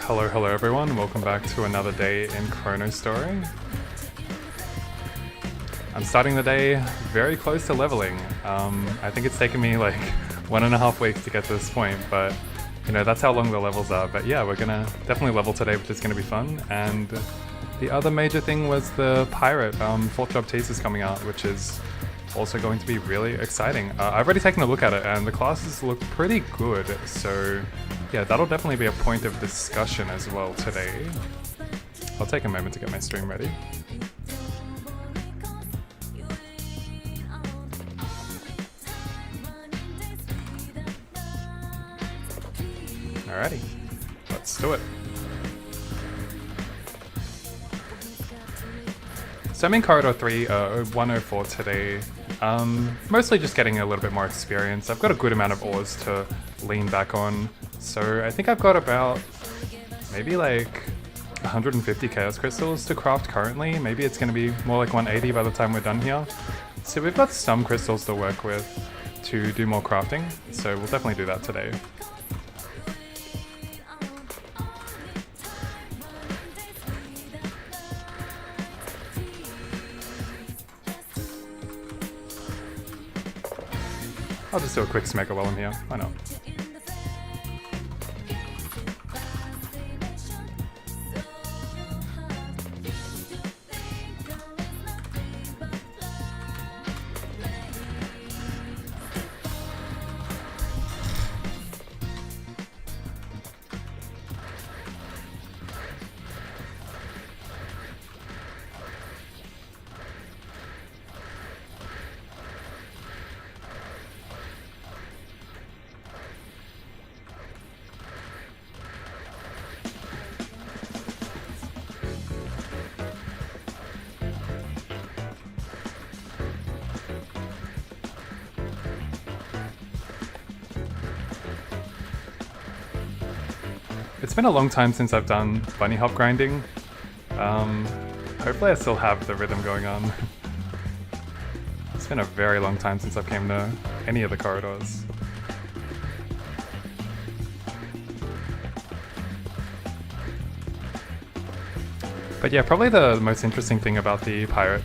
Hello everyone, welcome back to another day in Chronostory. I'm starting the day very close to leveling. I think it's taken me like 1.5 weeks to get to this point, but you know, that's how long the levels are. But yeah, we're gonna definitely level today, which is gonna be fun. And the other major thing was the pirate 4th job Teasers coming out, which is also going to be really exciting. I've already taken a look at it and the classes look pretty good, so yeah, that'll definitely be a point of discussion as well today. I'll take a moment to get my stream ready. Alrighty, let's do it. So I'm in Corridor 3, 104 today. Mostly just getting a little bit more experience. I've got a good amount of ores to lean back on. So I think I've got about maybe like 150 Chaos Crystals to craft currently. Maybe it's going to be more like 180 by the time we're done here. So we've got some crystals to work with to do more crafting. So we'll definitely do that today. I'll just do a quick smecker while I'm here, why not? It's been a long time since I've done bunny hop grinding. Hopefully I still have the rhythm going on. It's been a very long time since I've came to any of the corridors. But yeah, probably the most interesting thing about the pirate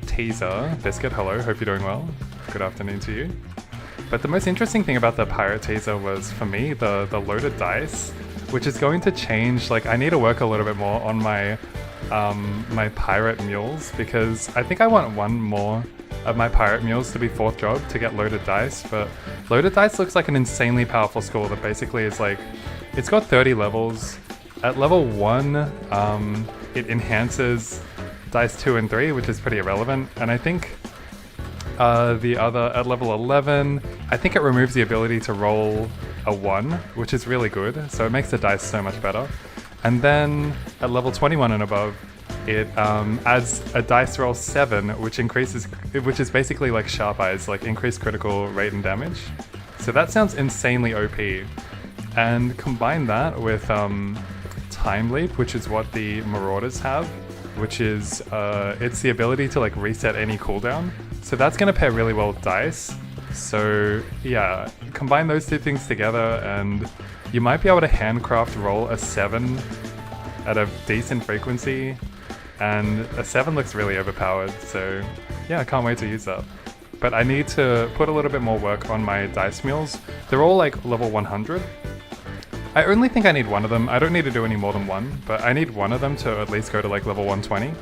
teaser, Biscuit, hello, hope you're doing well. Good afternoon to you. But the most interesting thing about the pirate teaser was, for me, the loaded dice, which is going to change. Like, I need to work a little bit more on my my pirate mules, because I think I want one more of my pirate mules to be 4th job to get loaded dice. But loaded dice looks like an insanely powerful score that basically is like, it's got 30 levels. At level 1, it enhances dice 2 and 3, which is pretty irrelevant, and I think the other, at level 11, I think it removes the ability to roll a 1, which is really good, so it makes the dice so much better. And then at level 21 and above, it adds a dice roll 7, which is basically like Sharp Eyes, like increased critical rate and damage. So that sounds insanely OP. And combine that with Time Leap, which is what the Marauders have, which is, it's the ability to like reset any cooldown. So that's going to pair really well with dice. So yeah, combine those two things together and you might be able to handcraft roll a 7 at a decent frequency. And a 7 looks really overpowered, so yeah, I can't wait to use that. But I need to put a little bit more work on my dice mules. They're all like level 100. I only think I need one of them. I don't need to do any more than one, but I need one of them to at least go to like level 120.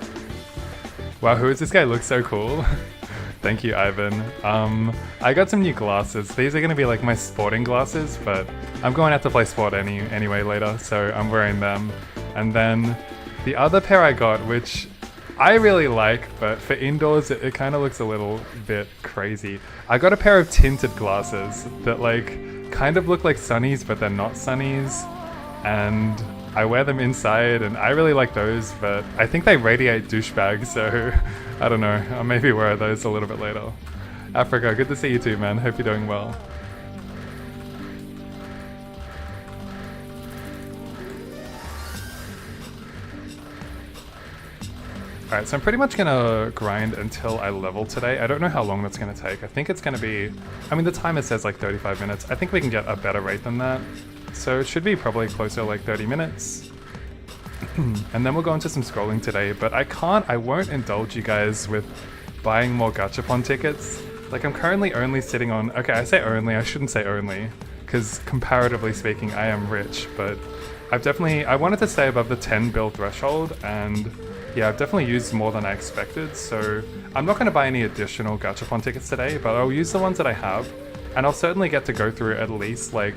Wow, who is this guy? Looks so cool. Thank you, Ivan. I got some new glasses. These are going to be like my sporting glasses, but I'm going to have to play sport anyway later, so I'm wearing them. And then the other pair I got, which I really like, but for indoors it kind of looks a little bit crazy. I got a pair of tinted glasses that like kind of look like sunnies, but they're not sunnies. And I wear them inside and I really like those, but I think they radiate douchebag, so I don't know, I'll maybe wear those a little bit later. Africa, good to see you too, man. Hope you're doing well. Alright, so I'm pretty much gonna grind until I level today. I don't know how long that's gonna take. I think it's gonna be, I mean the timer says like 35 minutes. I think we can get a better rate than that. So it should be probably closer to like 30 minutes. And then we'll go into some scrolling today, but I won't indulge you guys with buying more Gachapon tickets. Like I'm currently only sitting on, okay, I say only, I shouldn't say only, because comparatively speaking, I am rich, but I wanted to stay above the 10 bill threshold, and yeah, I've definitely used more than I expected, so I'm not going to buy any additional Gachapon tickets today, but I'll use the ones that I have, and I'll certainly get to go through at least like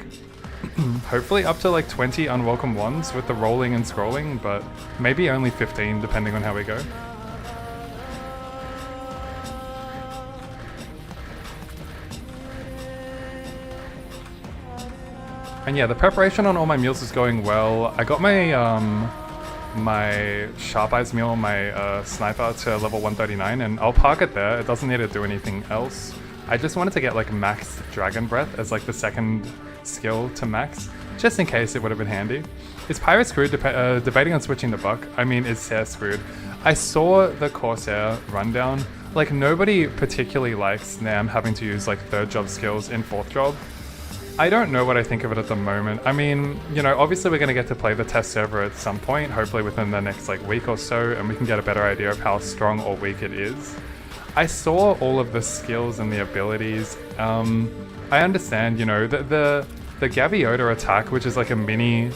hopefully up to like 20 unwelcome ones with the rolling and scrolling, but maybe only 15 depending on how we go. And yeah, the preparation on all my meals is going well. I got my my Sharp Eyes meal, my sniper to level 139, and I'll park it there. It doesn't need to do anything else. I just wanted to get like max Dragon Breath as like the second skill to max, just in case it would have been handy. Is Pirate screwed? Debating on switching to Buck. I mean, is Sair screwed? I saw the Corsair rundown. Like nobody particularly likes Nam having to use like third job skills in fourth job. I don't know what I think of it at the moment. I mean, you know, obviously we're going to get to play the test server at some point, hopefully within the next like week or so, and we can get a better idea of how strong or weak it is. I saw all of the skills and the abilities. I understand, you know, the Gaviota attack, which is like a mini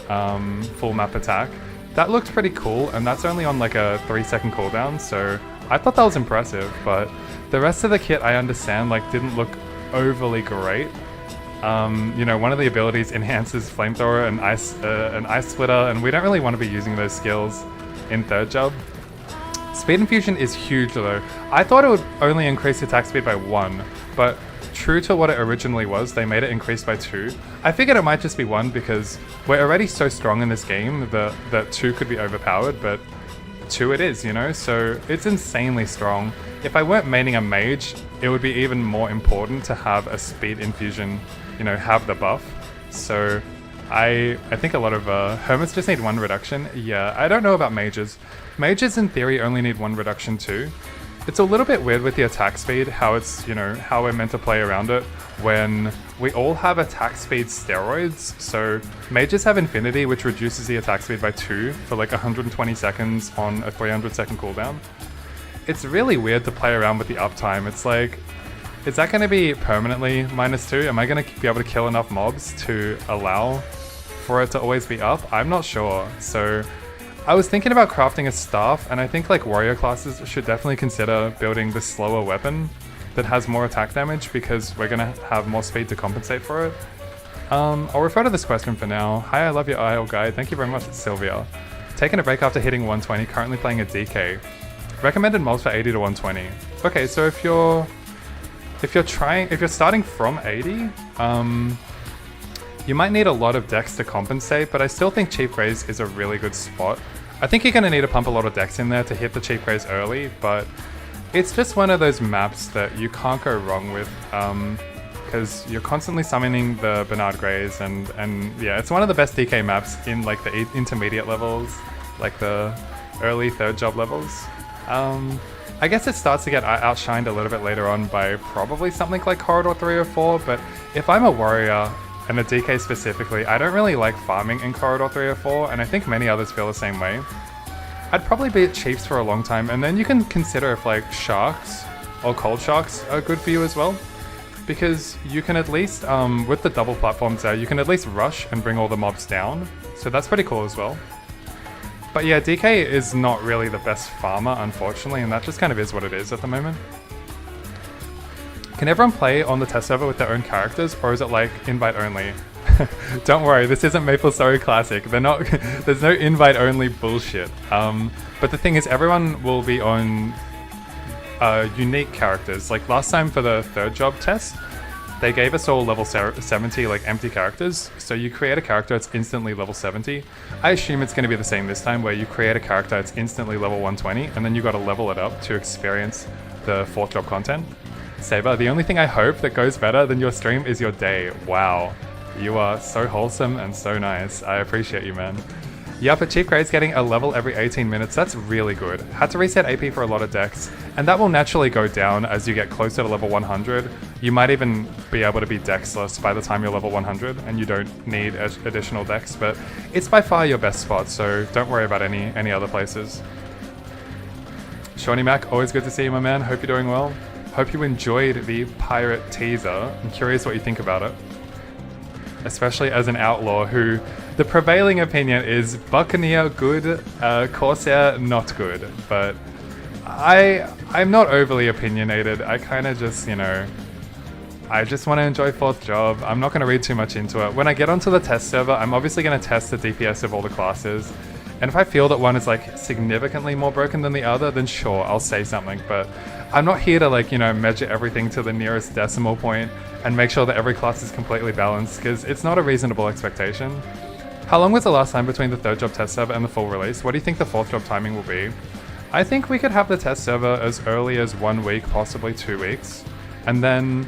full map attack, that looked pretty cool, and that's only on like a 3-second cooldown, so I thought that was impressive, but the rest of the kit I understand like didn't look overly great. You know, one of the abilities enhances flamethrower and ice splitter, and we don't really want to be using those skills in third job. Speed infusion is huge though. I thought it would only increase attack speed by 1, but true to what it originally was, they made it increase by 2. I figured it might just be 1 because we're already so strong in this game that 2 could be overpowered, but 2 it is, you know, so it's insanely strong. If I weren't maining a mage, it would be even more important to have a speed infusion, you know, have the buff. So I think a lot of hermits just need 1 reduction. Yeah, I don't know about mages. Mages in theory only need 1 reduction too. It's a little bit weird with the attack speed, how it's, you know, how we're meant to play around it when we all have attack speed steroids. So mages have infinity, which reduces the attack speed by 2 for like 120 seconds on a 300-second cooldown. It's really weird to play around with the uptime. It's like, is that going to be permanently -2? Am I going to be able to kill enough mobs to allow for it to always be up? I'm not sure. So I was thinking about crafting a staff, and I think like warrior classes should definitely consider building the slower weapon that has more attack damage, because we're going to have more speed to compensate for it. I'll refer to this question for now. Hi, I love your IL guide. Thank you very much, Sylvia. Taking a break after hitting 120, currently playing a DK. Recommended mobs for 80 to 120. Okay, so if you're starting from 80, you might need a lot of dex to compensate, but I still think Chief Graze is a really good spot. I think you're going to need to pump a lot of dex in there to hit the Chief Graze early, but it's just one of those maps that you can't go wrong with, because you're constantly summoning the Bernard Graze, and yeah, it's one of the best DK maps in like the intermediate levels, like the early third job levels. I guess it starts to get outshined a little bit later on by probably something like Corridor 3 or 4, but if I'm a warrior, and a DK specifically, I don't really like farming in Corridor 3 or 4, and I think many others feel the same way. I'd probably be at Chiefs for a long time, and then you can consider if like Sharks or Cold Sharks are good for you as well. Because you can at least, with the double platforms there, you can at least rush and bring all the mobs down, so that's pretty cool as well. But yeah, DK is not really the best farmer, unfortunately, and that just kind of is what it is at the moment. Can everyone play on the test server with their own characters, or is it like invite only? Don't worry, this isn't MapleStory Classic. There's no invite only bullshit. But the thing is, everyone will be on unique characters. Like last time for the third job test, they gave us all level 70 like empty characters. So you create a character, it's instantly level 70. I assume it's going to be the same this time, where you create a character, it's instantly level 120, and then you got to level it up to experience the fourth job content. Saber, the only thing I hope that goes better than your stream is your day. Wow. You are so wholesome and so nice. I appreciate you, man. Yeah, but Chief Grey's getting a level every 18 minutes. That's really good. Had to reset AP for a lot of decks, and that will naturally go down as you get closer to level 100. You might even be able to be dexless by the time you're level 100, and you don't need additional decks, but it's by far your best spot, so don't worry about any other places. Shawnee Mac, always good to see you, my man. Hope you're doing well. Hope you enjoyed the pirate teaser. I'm curious what you think about it. Especially as an outlaw who the prevailing opinion is Buccaneer good, Corsair not good. But I'm not overly opinionated. I kind of just, you know, I just want to enjoy 4th job. I'm not going to read too much into it. When I get onto the test server, I'm obviously going to test the DPS of all the classes. And if I feel that one is like significantly more broken than the other, then sure, I'll say something. But I'm not here to like, you know, measure everything to the nearest decimal point and make sure that every class is completely balanced, because it's not a reasonable expectation. How long was the last time between the 3rd job test server and the full release? What do you think the 4th job timing will be? I think we could have the test server as early as 1 week, possibly 2 weeks. And then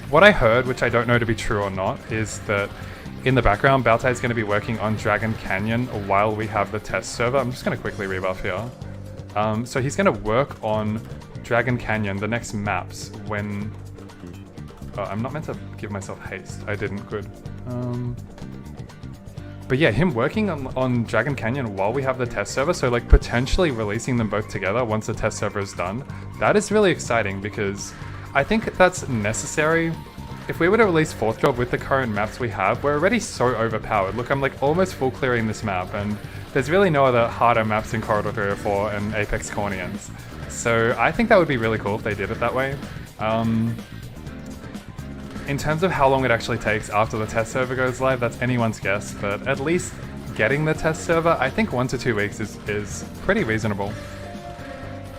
what I heard, which I don't know to be true or not, is that in the background, Baltai is going to be working on Dragon Canyon while we have the test server. I'm just going to quickly rebuff here. So he's going to work on Dragon Canyon, the next maps, when... Oh, I'm not meant to give myself haste. I didn't. Good. But yeah, him working on Dragon Canyon while we have the test server, so like potentially releasing them both together once the test server is done, that is really exciting because I think that's necessary. If we were to release 4th job with the current maps we have, we're already so overpowered. Look, I'm like almost full clearing this map, and there's really no other harder maps in Corridor 304 and Apex Cornians. So I think that would be really cool if they did it that way. In terms of how long it actually takes after the test server goes live, that's anyone's guess, but at least getting the test server, I think 1 to 2 weeks is pretty reasonable.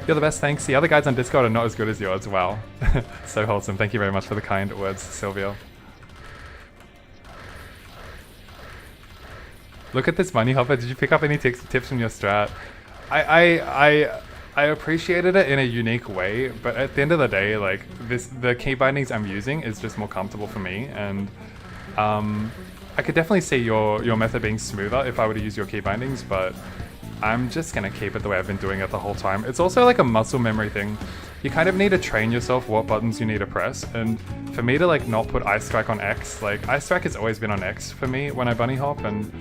You're the best, thanks. The other guys on Discord are not as good as yours. Wow. So wholesome. Thank you very much for the kind words, Sylvia. Look at this bunny hopper. Did you pick up any tips from your strat? I appreciated it in a unique way, but at the end of the day, like the key bindings I'm using is just more comfortable for me, and I could definitely see your method being smoother if I were to use your key bindings, but I'm just gonna keep it the way I've been doing it the whole time. It's also like a muscle memory thing. You kind of need to train yourself what buttons you need to press, and for me to like not put Ice Strike on X, like Ice Strike has always been on X for me when I bunny hop, and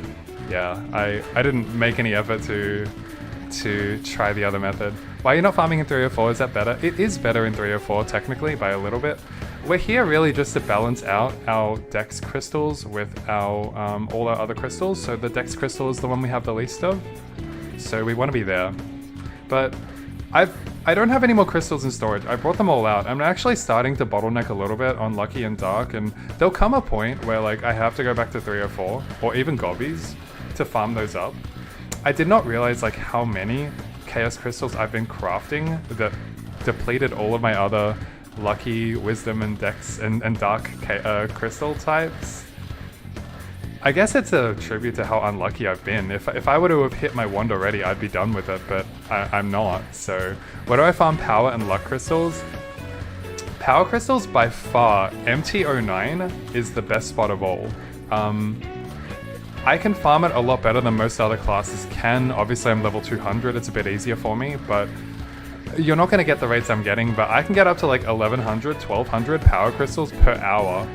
yeah, I didn't make any effort to try the other method. Why are you not farming in 304? Is that better? It is better in 304 technically by a little bit. We're here really just to balance out our Dex crystals with our all our other crystals. So the Dex crystal is the one we have the least of. So we want to be there. But I don't have any more crystals in storage. I brought them all out. I'm actually starting to bottleneck a little bit on Lucky and Dark, and there'll come a point where like I have to go back to 304 or even Gobbies to farm those up. I did not realize like how many Chaos Crystals I've been crafting that depleted all of my other Lucky, Wisdom, and Dex and Dark crystal types. I guess it's a tribute to how unlucky I've been. If I were to have hit my wand already, I'd be done with it, but I'm not. So where do I farm Power and Luck Crystals? Power Crystals by far, MT09 is the best spot of all. I can farm it a lot better than most other classes can. Obviously I'm level 200, it's a bit easier for me, but you're not going to get the rates I'm getting, but I can get up to like 1100, 1200 power crystals per hour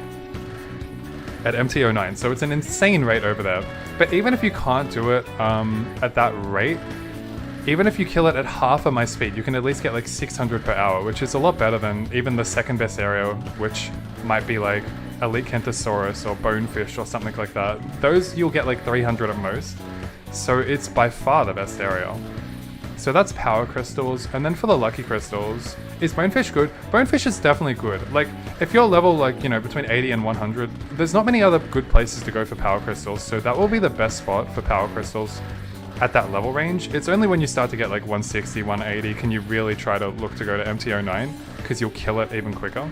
at MT09, so it's an insane rate over there. But even if you can't do it at that rate, even if you kill it at half of my speed, you can at least get like 600 per hour, which is a lot better than even the second best area, which might be like Elite Kentosaurus or Bonefish or something like that. Those you'll get like 300 at most. So it's by far the best area. So that's power crystals, and then for the lucky crystals, is Bonefish good? Bonefish is definitely good. Like, if you're level like, you know, between 80 and 100, there's not many other good places to go for power crystals, so that will be the best spot for power crystals at that level range. It's only when you start to get like 160, 180 can you really try to look to go to MT09, because you'll kill it even quicker.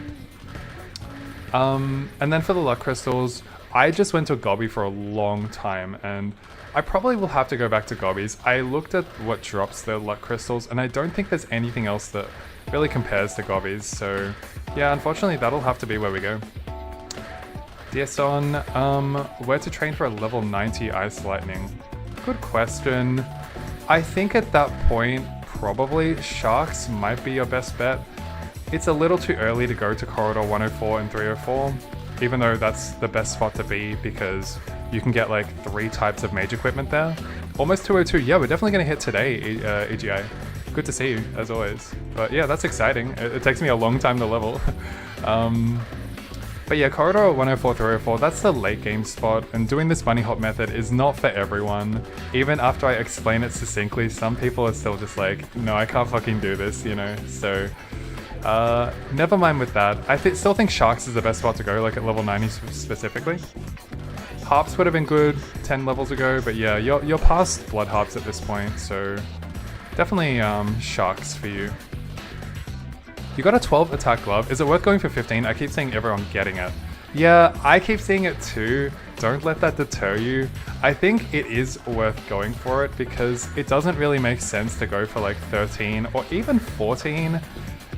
And then for the luck crystals, I just went to Gobby for a long time, and I probably will have to go back to Gobbies. I looked at what drops the luck crystals, and I don't think there's anything else that really compares to Gobbies, so yeah, unfortunately that'll have to be where we go. Diason, where to train for a level 90 Ice Lightning? Good question. I think at that point, probably Sharks might be your best bet. It's a little too early to go to Corridor 104 and 304, even though that's the best spot to be because you can get like 3 types of mage equipment there. Almost 202, yeah, we're definitely gonna hit today, EGI. Good to see you, as always. But yeah, that's exciting. It takes me a long time to level. But yeah, Corridor 104, 304, that's the late game spot, and doing this bunny hop method is not for everyone. Even after I explain it succinctly, some people are still just like, no, I can't fucking do this, you know? So, never mind with that. I still think Sharks is the best spot to go, like at level 90 specifically. Harps would have been good 10 levels ago, but yeah, you're past Blood Harps at this point, so definitely Sharks for you. You got a 12 attack glove. Is it worth going for 15? I keep seeing everyone getting it. Yeah, I keep seeing it too. Don't let that deter you. I think it is worth going for it because it doesn't really make sense to go for like 13 or even 14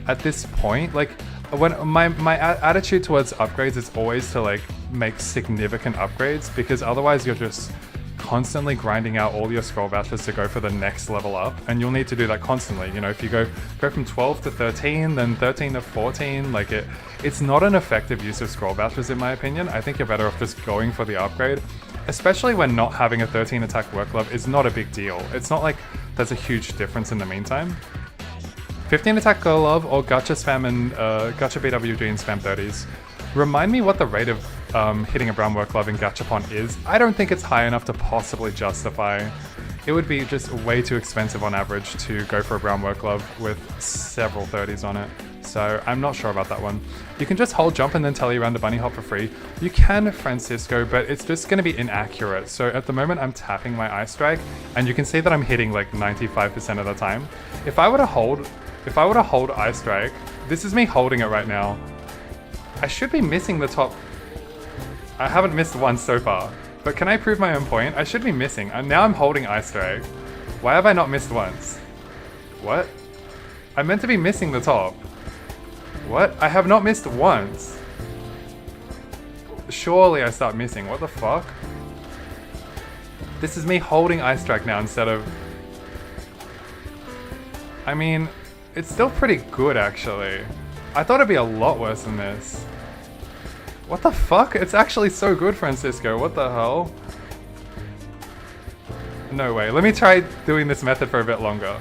at this point. Like, when my attitude towards upgrades is always to like make significant upgrades because otherwise you're just constantly grinding out all your scroll vouchers to go for the next level up, and you'll need to do that constantly. You know, if you go from 12 to 13, then 13 to 14, like it's not an effective use of scroll vouchers in my opinion. I think you're better off just going for the upgrade, especially when not having a 13 attack work glove is not a big deal. It's not like there's a huge difference in the meantime. 15 attack glove or gacha spam and gacha BWG and spam 30s. Remind me what the rate of hitting a brown work glove in Gachapon is. I don't think it's high enough to possibly justify. It would be just way too expensive on average to go for a brown work glove with several 30s on it. So I'm not sure about that one. You can just hold jump and then telly around the bunny hop for free. You can, Francisco, but it's just going to be inaccurate. So at the moment I'm tapping my Ice Strike and you can see that I'm hitting like 95% of the time. If I were to hold Ice Strike, this is me holding it right now. I should be missing the top. I haven't missed one so far, but can I prove my own point? I should be missing. Now I'm holding Ice Strike. Why have I not missed once? What? I'm meant to be missing the top. What? I have not missed once. Surely I start missing. What the fuck? This is me holding Ice Strike now instead of... I mean, it's still pretty good actually. I thought it'd be a lot worse than this. What the fuck? It's actually so good, Francisco. What the hell? No way. Let me try doing this method for a bit longer.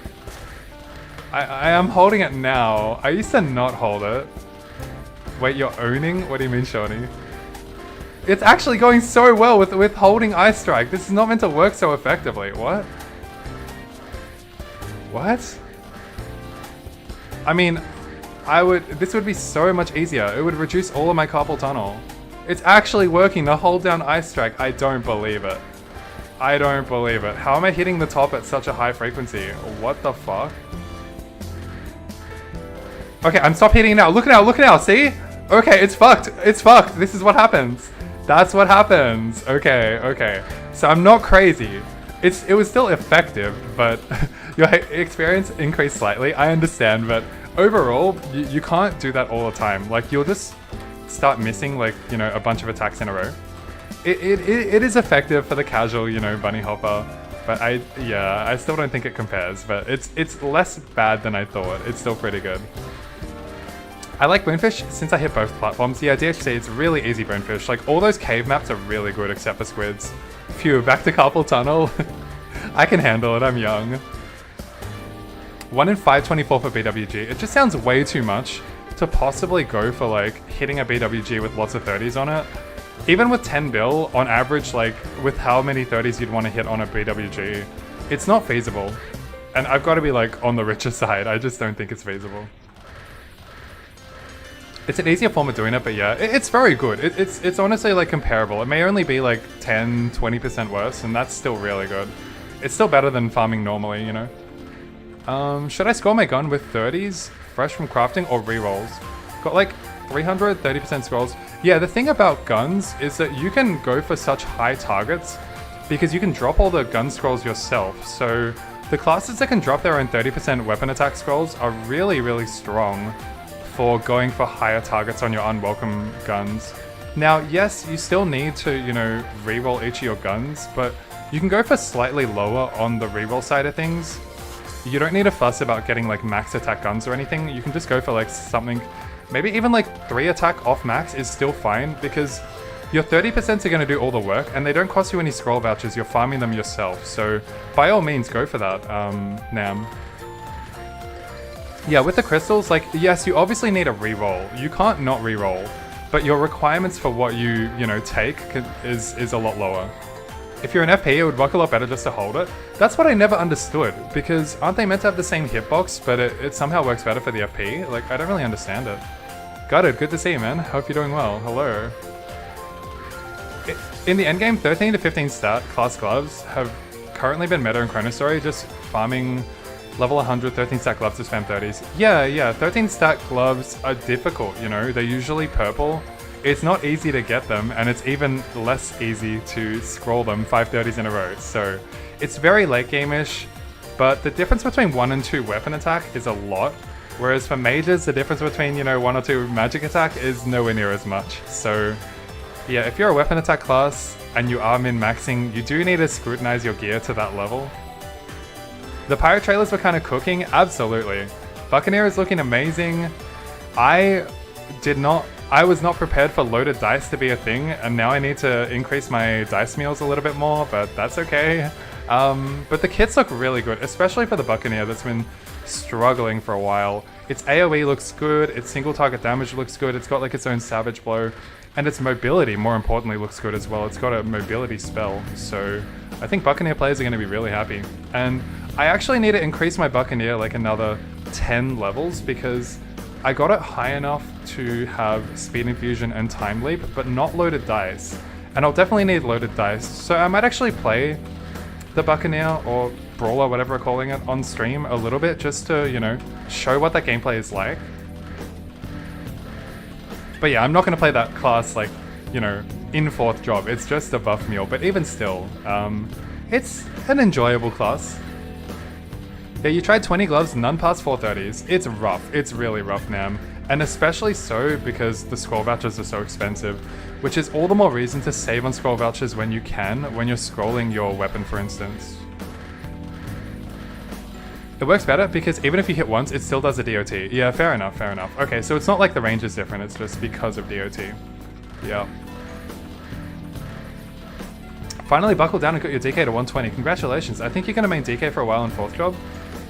I am holding it now. I used to not hold it. Wait, you're owning? What do you mean, Shawnee? It's actually going so well with holding Ice Strike. This is not meant to work so effectively. What? What? I mean... this would be so much easier. It would reduce all of my carpal tunnel. It's actually working to hold down Ice Strike. I don't believe it. I don't believe it. How am I hitting the top at such a high frequency? What the fuck? Okay, I'm stop hitting now. Look now, see? Okay, it's fucked. It's fucked. This is what happens. That's what happens. Okay. So I'm not crazy. It was still effective, but your experience increased slightly. I understand, but overall, you can't do that all the time. Like, you'll just start missing, like, you know, a bunch of attacks in a row. It is effective for the casual, you know, bunny hopper, but I still don't think it compares, but it's less bad than I thought. It's still pretty good. I like Bonefish since I hit both platforms. Yeah, DHC, it's really easy Bonefish. Like, all those cave maps are really good except for squids. Phew, back to carpal tunnel. I can handle it, I'm young. 1 in 524 for BWG. It just sounds way too much to possibly go for like hitting a BWG with lots of 30s on it. Even with 10 bill, on average, like with how many 30s you'd want to hit on a BWG, it's not feasible. And I've got to be like on the richer side. I just don't think it's feasible. It's an easier form of doing it, but yeah, it's very good. It's honestly like comparable. It may only be like 10, 20% worse, and that's still really good. It's still better than farming normally, you know? Should I score my gun with 30s, fresh from crafting, or rerolls? Got like 300, 30% scrolls. Yeah, the thing about guns is that you can go for such high targets because you can drop all the gun scrolls yourself. So the classes that can drop their own 30% weapon attack scrolls are really, really strong for going for higher targets on your unwelcome guns. Now, yes, you still need to, you know, reroll each of your guns, but You can go for slightly lower on the reroll side of things. You don't need to fuss about getting like max attack guns or anything. You can just go for like something, maybe even like 3 attack off max is still fine because your 30% are going to do all the work and they don't cost you any scroll vouchers, you're farming them yourself. So by all means go for that, Nam. Yeah, with the crystals, like yes, you obviously need a reroll. You can't not reroll, but your requirements for what you take is a lot lower. If you're an FP, it would work a lot better just to hold it. That's what I never understood, because aren't they meant to have the same hitbox, but it somehow works better for the FP? Like, I don't really understand it. Got it, good to see you, man. Hope you're doing well. Hello. In the endgame, 13 to 15 stat class gloves have currently been meta in Chronostory, just farming level 100, 13 stat gloves to spam 30s. Yeah, 13 stat gloves are difficult, they're usually purple. It's not easy to get them, and it's even less easy to scroll them 530s in a row, so it's very late game-ish, but the difference between 1 and 2 weapon attack is a lot, whereas for mages, the difference between, 1 or 2 magic attack is nowhere near as much. So yeah, if you're a weapon attack class and you are min-maxing, you do need to scrutinize your gear to that level. The pirate trailers were kind of cooking, absolutely. Buccaneer is looking amazing. I was not prepared for loaded dice to be a thing, and now I need to increase my dice meals a little bit more, but that's okay. But the kits look really good, especially for the Buccaneer that's been struggling for a while. Its AoE looks good, its single target damage looks good, it's got like its own savage blow, and its mobility, more importantly, looks good as well. It's got a mobility spell, so I think Buccaneer players are going to be really happy. And I actually need to increase my Buccaneer like another 10 levels because I got it high enough to have Speed Infusion and Time Leap, but not loaded dice. And I'll definitely need loaded dice, so I might actually play the Buccaneer or Brawler, whatever we're calling it, on stream a little bit just to, show what that gameplay is like. But yeah, I'm not going to play that class like, in 4th job. It's just a buff meal, but even still, it's an enjoyable class. Yeah, you tried 20 gloves, none past 430s. It's rough. It's really rough, Nam. And especially so because the scroll vouchers are so expensive, which is all the more reason to save on scroll vouchers when you can, when you're scrolling your weapon, for instance. It works better because even if you hit once, it still does a DOT. Yeah, fair enough, fair enough. Okay, so it's not like the range is different, it's just because of DOT. Yeah. Finally buckled down and got your DK to 120. Congratulations. I think you're going to main DK for a while in 4th job.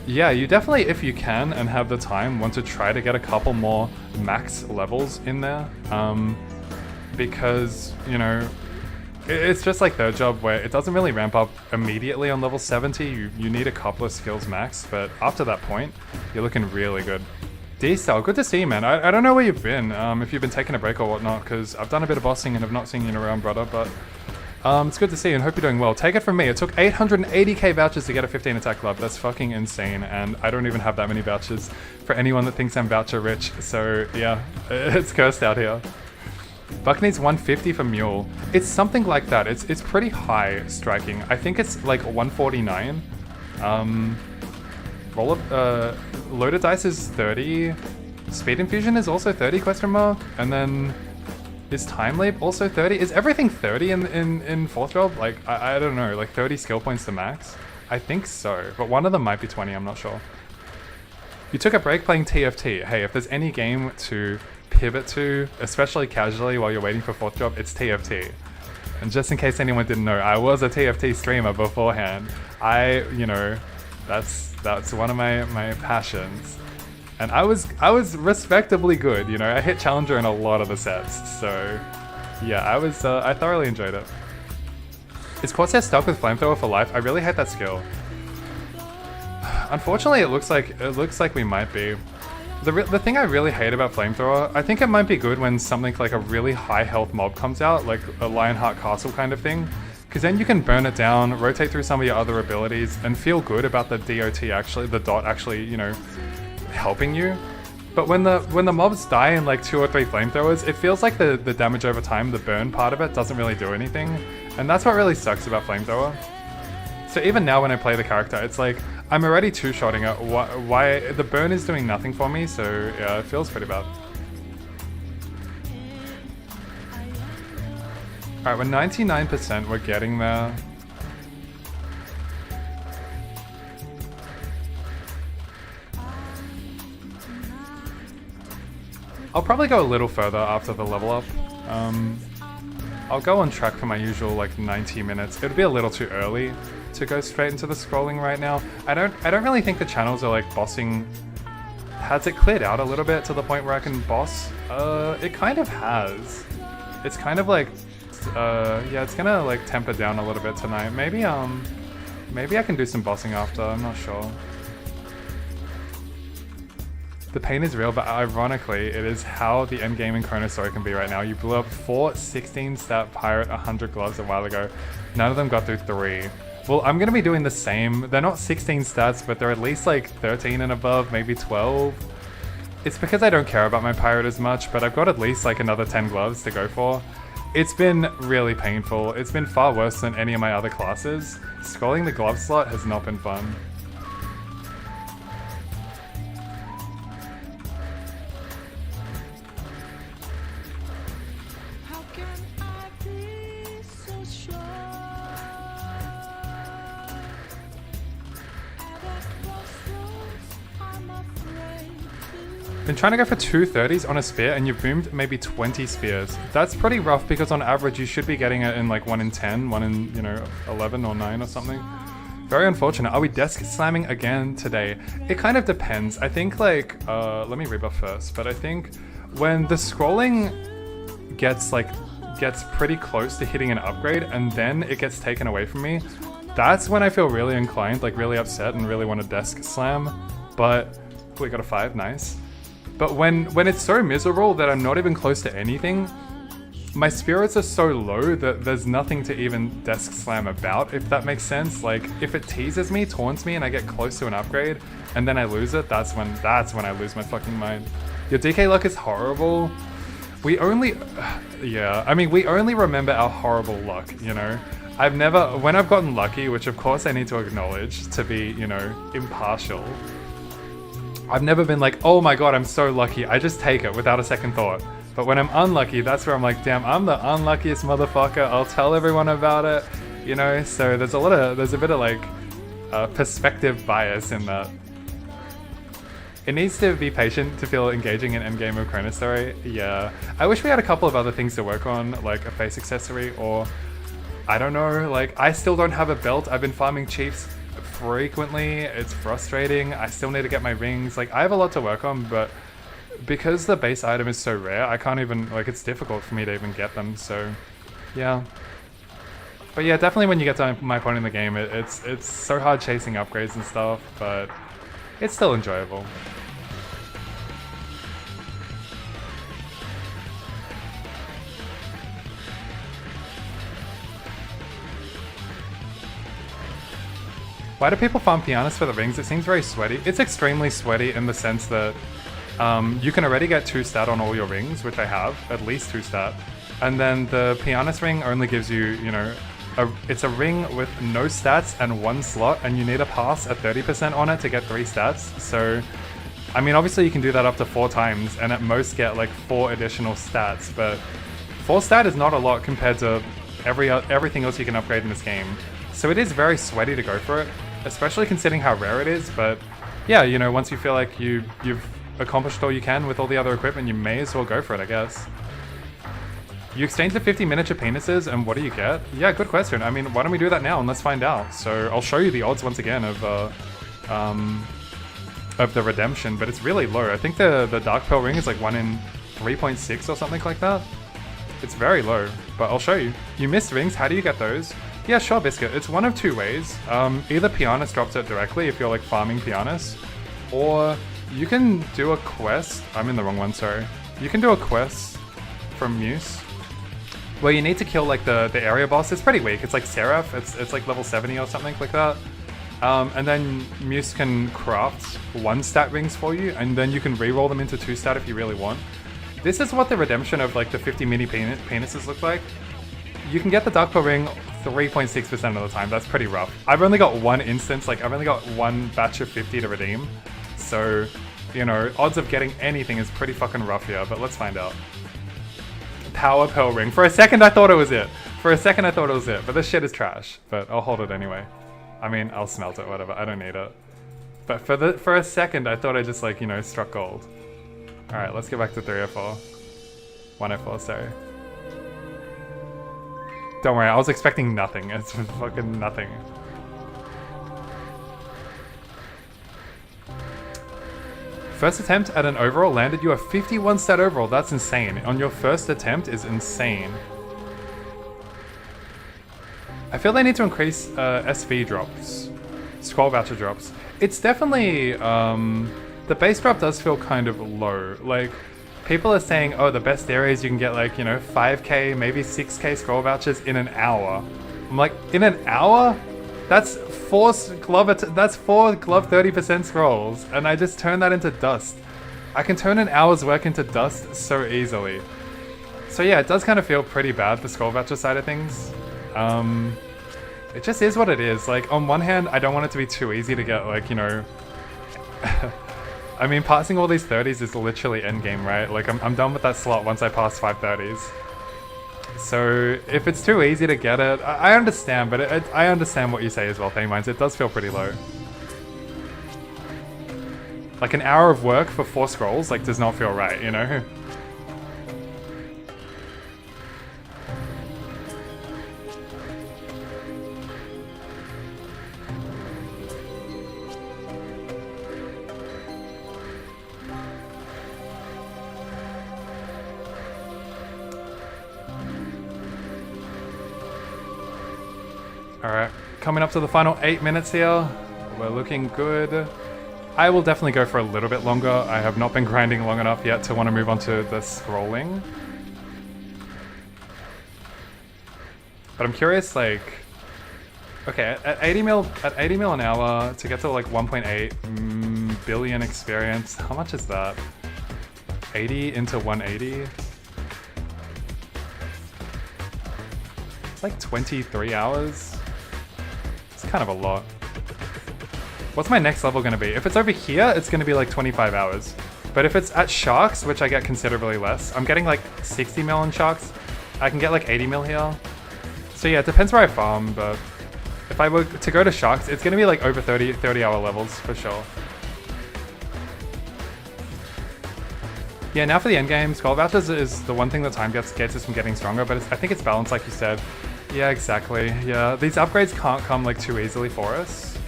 Yeah, you definitely, if you can and have the time, want to try to get a couple more max levels in there. Because, it's just like 3rd job where it doesn't really ramp up immediately on level 70. You need a couple of skills max, but after that point, you're looking really good. D-Style, good to see you, man. I don't know where you've been, if you've been taking a break or whatnot, because I've done a bit of bossing and I've not seen you around, brother, but it's good to see you and hope you're doing well. Take it from me, it took 880k vouchers to get a 15 attack club. That's fucking insane, and I don't even have that many vouchers for anyone that thinks I'm voucher rich, so yeah, it's cursed out here. Buck needs 150 for Mule. It's something like that. It's pretty high striking. I think it's like 149. Loaded dice is 30. Speed Infusion is also 30 question mark, and then is Time Leap also 30? Is everything 30 in 4th job? Like, I don't know, like 30 skill points to max? I think so, but one of them might be 20, I'm not sure. You took a break playing TFT. Hey, if there's any game to pivot to, especially casually while you're waiting for 4th job, it's TFT. And just in case anyone didn't know, I was a TFT streamer beforehand. That's one of my passions. And I was respectably good, I hit Challenger in a lot of the sets, so yeah, I thoroughly enjoyed it. Is Corsair stuck with Flamethrower for life? I really hate that skill. Unfortunately, it looks like we might be. The thing I really hate about Flamethrower, I think it might be good when something like a really high health mob comes out, like a Lionheart Castle kind of thing, because then you can burn it down, rotate through some of your other abilities, and feel good about the dot actually, helping you. But when the mobs die in like 2 or 3 flamethrowers, it feels like the damage over time, the burn part of it, doesn't really do anything, and that's what really sucks about Flamethrower. So even now when I play the character, it's like, I'm already two-shotting it. Why the burn is doing nothing for me, so yeah, it feels pretty bad. Alright, we're 99%, we're getting there. I'll probably go a little further after the level up. I'll go on track for my usual like 90 minutes. It would be a little too early to go straight into the scrolling right now. I don't really think the channels are like bossing. Has it cleared out a little bit to the point where I can boss? It kind of has. It's kind of like, yeah, it's gonna like temper down a little bit tonight. Maybe I can do some bossing after, I'm not sure. The pain is real, but ironically, it is how the endgame in Chronostory can be right now. You blew up 4 16 stat pirate 100 gloves a while ago. None of them got through 3. Well, I'm gonna be doing the same. They're not 16 stats, but they're at least like 13 and above, maybe 12. It's because I don't care about my pirate as much, but I've got at least like another 10 gloves to go for. It's been really painful. It's been far worse than any of my other classes. Scrolling the glove slot has not been fun. Been trying to go for 2 30s on a spear and you've boomed maybe 20 spears. That's pretty rough because on average you should be getting it in like 1 in 10, 1 in, you know, 11 or 9 or something. Very unfortunate. Are we desk slamming again today? It kind of depends. I think like, let me rebuff first, but I think when the scrolling gets pretty close to hitting an upgrade and then it gets taken away from me, that's when I feel really inclined, like really upset and really want to desk slam. But we got a 5, nice. But when it's so miserable that I'm not even close to anything, my spirits are so low that there's nothing to even desk slam about, if that makes sense. Like, if it teases me, taunts me, and I get close to an upgrade, and then I lose it, that's when I lose my fucking mind. Your DK luck is horrible. We only... yeah, I mean, we only remember our horrible luck, you know? I've never... When I've gotten lucky, which of course I need to acknowledge to be, you know, impartial, I've never been like, oh my god, I'm so lucky. I just take it without a second thought. But when I'm unlucky, that's where I'm like, damn, I'm the unluckiest motherfucker. I'll tell everyone about it, you know? So there's a bit of like perspective bias in that. It needs to be patient to feel engaging in endgame of Chronostory. Yeah. I wish we had a couple of other things to work on, like a face accessory or, I don't know, like I still don't have a belt. I've been farming chiefs frequently. It's frustrating. I still need to get my rings. Like, I have a lot to work on, but because the base item is so rare, I can't even, like, it's difficult for me to even get them, so yeah. But yeah, definitely when you get to my point in the game, it's so hard chasing upgrades and stuff, but it's still enjoyable. Why do people farm pianos for the rings? It seems very sweaty. It's extremely sweaty in the sense that you can already get 2 stat on all your rings, which I have, at least 2 stat. And then the pianist ring only gives you, you know, it's a ring with no stats and 1 slot, and you need a pass at 30% on it to get 3 stats. So, I mean, obviously you can do that up to 4 times, and at most get like 4 additional stats, but 4 stat is not a lot compared to everything else you can upgrade in this game. So it is very sweaty to go for it, especially considering how rare it is, but yeah, you know, once you feel like you've accomplished all you can with all the other equipment, you may as well go for it, I guess. You exchange the 50 miniature penises, and what do you get? Yeah, good question. I mean, why don't we do that now and let's find out. So I'll show you the odds once again of the redemption, but it's really low. I think the Dark Pearl ring is like 1 in 3.6 or something like that. It's very low, but I'll show you. You missed rings, how do you get those? Yeah, sure, Biscuit. It's one of 2 ways. Either Pianist drops it directly if you're like farming Pianist, or you can do a quest. I'm in the wrong one, sorry. You can do a quest from Muse where you need to kill like the area boss. It's pretty weak. It's like Seraph. It's like level 70 or something like that. And then Muse can craft 1 stat rings for you, and then you can re-roll them into 2 stat if you really want. This is what the redemption of like the 50 mini penises look like. You can get the Dark Pearl ring 3.6% of the time. That's pretty rough. I've only got 1 instance, like I've only got 1 batch of 50 to redeem. So, you know, odds of getting anything is pretty fucking rough here, but let's find out. Power Pearl ring. For a second I thought it was it. But this shit is trash. But I'll hold it anyway. I mean, I'll smelt it, whatever. I don't need it. But for a second I thought I just like, you know, struck gold. Alright, let's get back to 304. 104, sorry. Don't worry, I was expecting nothing. It's fucking nothing. First attempt at an overall landed you a 51 stat overall. That's insane. On your first attempt is insane. I feel they need to increase SV drops. Scroll voucher drops. It's definitely, the base drop does feel kind of low. Like, people are saying, oh, the best areas you can get like, you know, 5k, maybe 6k scroll vouchers in an hour. I'm like, in an hour? That's four glove 30% scrolls, and I just turn that into dust. I can turn an hour's work into dust so easily. So yeah, it does kind of feel pretty bad, the scroll voucher side of things. It just is what it is. Like, on one hand, I don't want it to be too easy to get, like, you know... I mean, passing all these 30s is literally endgame, right? Like, I'm done with that slot once I pass 5 30s. So, if it's too easy to get it, I understand, but I understand what you say as well, Themines. It does feel pretty low. Like, an hour of work for 4 scrolls, like, does not feel right, you know? Alright, coming up to the final 8 minutes here. We're looking good. I will definitely go for a little bit longer. I have not been grinding long enough yet to want to move on to the scrolling. But I'm curious, like... Okay, at 80 mil an hour, to get to like 1.8 billion experience, how much is that? 80 into 180? It's like 23 hours. It's kind of a lot. What's my next level going to be? If it's over here, it's going to be like 25 hours. But if it's at Sharks, which I get considerably less, I'm getting like 60 mil in Sharks. I can get like 80 mil here. So yeah, it depends where I farm, but if I were to go to Sharks, it's going to be like over 30 hour levels for sure. Yeah, now for the end game, scroll vouchers is the one thing that time gets us from getting stronger, but I think it's balanced like you said. Yeah, exactly. Yeah, these upgrades can't come like too easily for us.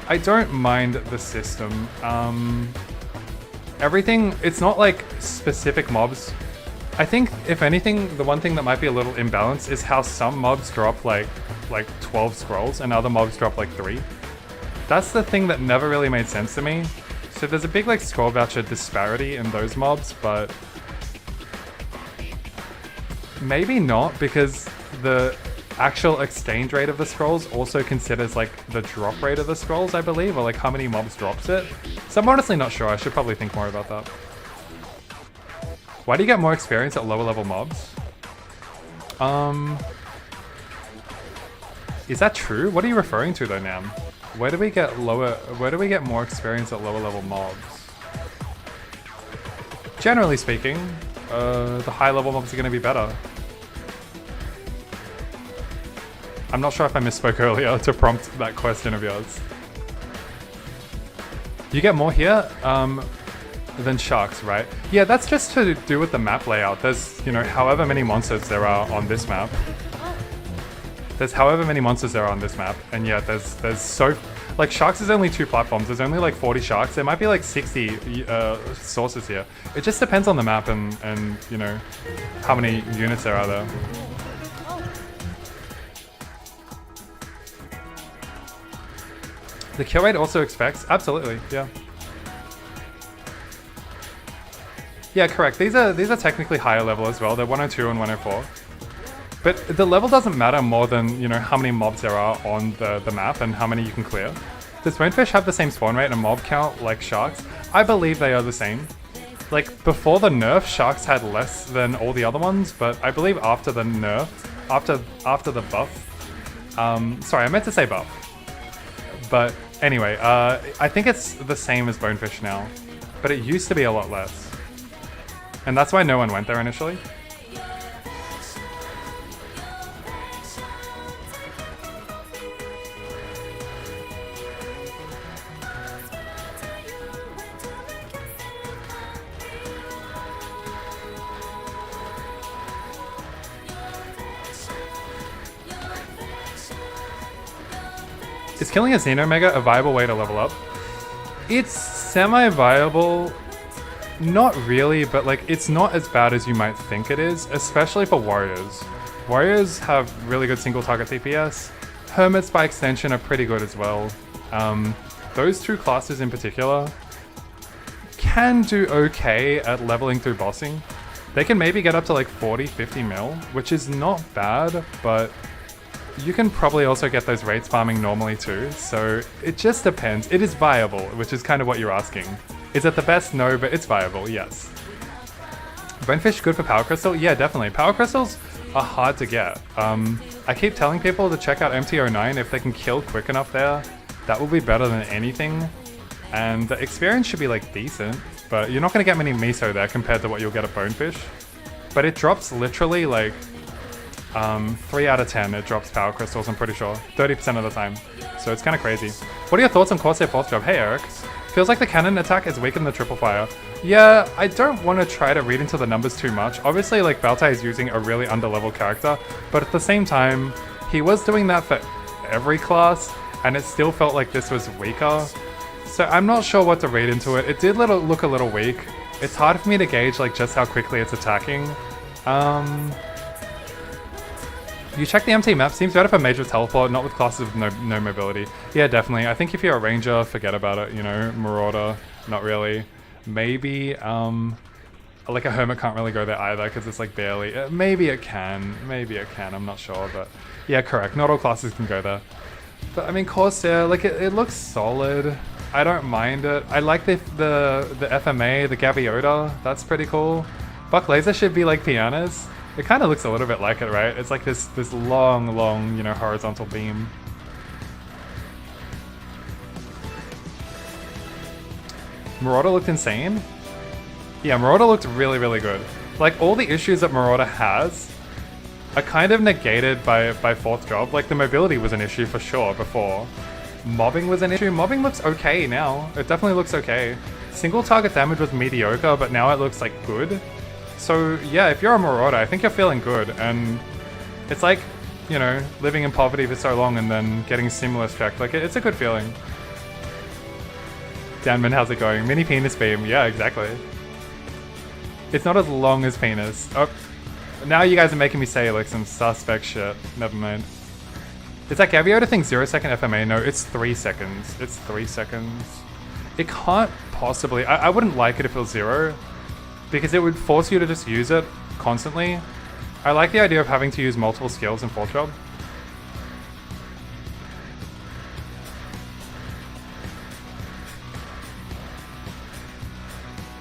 I don't mind the system. Everything, it's not like specific mobs. I think, if anything, the one thing that might be a little imbalanced is how some mobs drop like 12 scrolls and other mobs drop like 3. That's the thing that never really made sense to me. So there's a big like scroll voucher disparity in those mobs, but maybe not, because the actual exchange rate of the scrolls also considers like the drop rate of the scrolls, I believe, or like how many mobs drops it. So I'm honestly not sure. I should probably think more about that. Why do you get more experience at lower level mobs? Is that true? What are you referring to though, Nam? Where do we get more experience at lower level mobs? Generally speaking, the high level mobs are going to be better. I'm not sure if I misspoke earlier to prompt that question of yours. You get more here than Sharks, right? Yeah, that's just to do with the map layout. There's, you know, however many monsters there are on this map. There's however many monsters there are on this map, and yeah, there's so... Like, Sharks is only 2 platforms, there's only like 40 Sharks, there might be like 60 sources here. It just depends on the map and you know, how many units there are there. The kill rate also expects? Absolutely, yeah. Yeah, correct. These are technically higher level as well. They're 102 and 104. But the level doesn't matter more than, you know, how many mobs there are on the map and how many you can clear. Does Bonefish have the same spawn rate and mob count like Sharks? I believe they are the same. Like, before the nerf, Sharks had less than all the other ones, but I believe after the nerf, after the buff, sorry, I meant to say buff. But anyway, I think it's the same as Bonefish now, but it used to be a lot less. And that's why no one went there initially. Is killing a Xenomega a viable way to level up? It's semi-viable. Not really, but like it's not as bad as you might think it is, especially for warriors. Warriors have really good single target DPS. Hermits by extension are pretty good as well. Those two classes in particular can do okay at leveling through bossing. They can maybe get up to like 40, 50 mil, which is not bad, but you can probably also get those rates farming normally too, so it just depends. It is viable, which is kind of what you're asking. Is it the best? No, but it's viable, yes. Bonefish good for Power Crystal? Yeah, definitely. Power Crystals are hard to get. I keep telling people to check out MT09 if they can kill quick enough there. That will be better than anything. And the experience should be like decent, but you're not going to get many miso there compared to what you'll get at Bonefish. But it drops literally like 3 out of 10 it drops Power Crystals, I'm pretty sure. 30% of the time. So it's kind of crazy. What are your thoughts on Corsair 4th job? Hey Eric. Feels like the cannon attack is weaker than the triple fire. Yeah, I don't want to try to read into the numbers too much. Obviously, like, Baltai is using a really underleveled character, but at the same time, he was doing that for every class, and it still felt like this was weaker. So I'm not sure what to read into it. It did look a little weak. It's hard for me to gauge, like, just how quickly it's attacking. You check the MT map, seems better for major teleport, not with classes with no mobility. Yeah, definitely. I think if you're a ranger, forget about it, you know, marauder, not really. Maybe, like a hermit can't really go there either, because it's like barely, maybe it can, I'm not sure, but yeah, correct, not all classes can go there. But I mean, Corsair, like, it looks solid. I don't mind it. I like the FMA, the Gaviota, that's pretty cool. Buck Laser should be like Pianos. It kind of looks a little bit like it, right? It's like this long, you know, horizontal beam. Marauder looked insane? Yeah, Marauder looked really good. Like, all the issues that Marauder has are kind of negated by 4th job. Like, the mobility was an issue for sure before. Mobbing was an issue. Mobbing looks okay now. It definitely looks okay. Single target damage was mediocre, but now it looks like good. So yeah, if you're a Marauder, I think you're feeling good, and it's like, you know, living in poverty for so long and then getting stimulus checked. Like, it's a good feeling. Danman, how's it going? Mini penis beam, yeah, exactly. It's not as long as penis. Oh, now you guys are making me say like some suspect shit. Never mind. Is that Gaviota thing 0-second FMA? No, it's 3 seconds. It's 3 seconds. It can't possibly, I wouldn't like it if it was 0. Because it would force you to just use it constantly. I like the idea of having to use multiple skills in 4th job.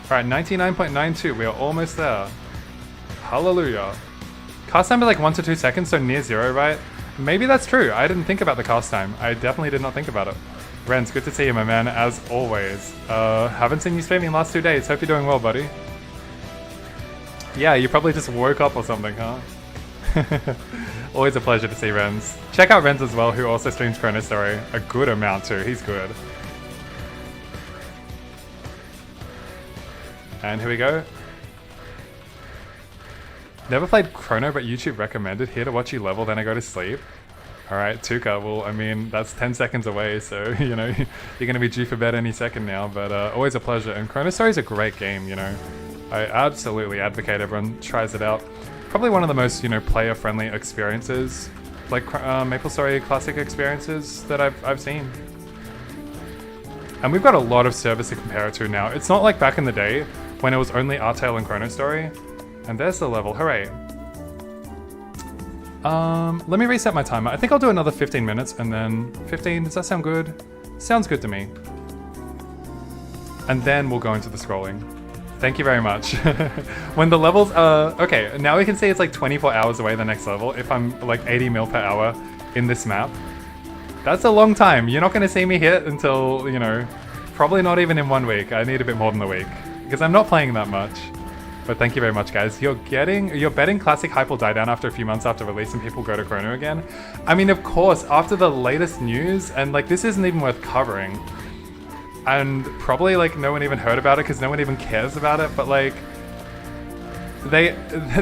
Alright, 99.92, we are almost there. Hallelujah. Cast time is like 1 to 2 seconds, so near 0, right? Maybe that's true. I didn't think about the cast time. I definitely did not think about it. Renz, good to see you, my man, as always. Haven't seen you streaming the last 2 days. Hope you're doing well, buddy. Yeah, you probably just woke up or something, huh? Always a pleasure to see Renz. Check out Renz as well, who also streams Chronostory. A good amount too, he's good. And here we go. Never played Chrono, but YouTube recommended. Here to watch you level, then I go to sleep. Alright, Tuka, well, I mean, that's 10 seconds away, so, you know, you're gonna be due for bed any second now, but always a pleasure. And Chronostory is a great game, you know. I absolutely advocate everyone tries it out. Probably one of the most, you know, player-friendly experiences, like MapleStory Classic experiences that I've seen. And we've got a lot of service to compare it to now. It's not like back in the day when it was only Artail and Chronostory. And there's the level, hooray. Let me reset my timer. I think I'll do another 15 minutes and then 15, does that sound good? Sounds good to me. And then we'll go into the scrolling. Thank you very much. When the levels okay, now we can see it's like 24 hours away the next level if I'm like 80 mil per hour in this map. That's a long time. You're not gonna see me hit until, you know, probably not even in 1 week. I need a bit more than a week because I'm not playing that much. But thank you very much, guys. You're betting Classic Hype will die down after a few months after release and people go to Chrono again. I mean, of course, after the latest news, and like this isn't even worth covering. And probably like no one even heard about it because no one even cares about it, but like they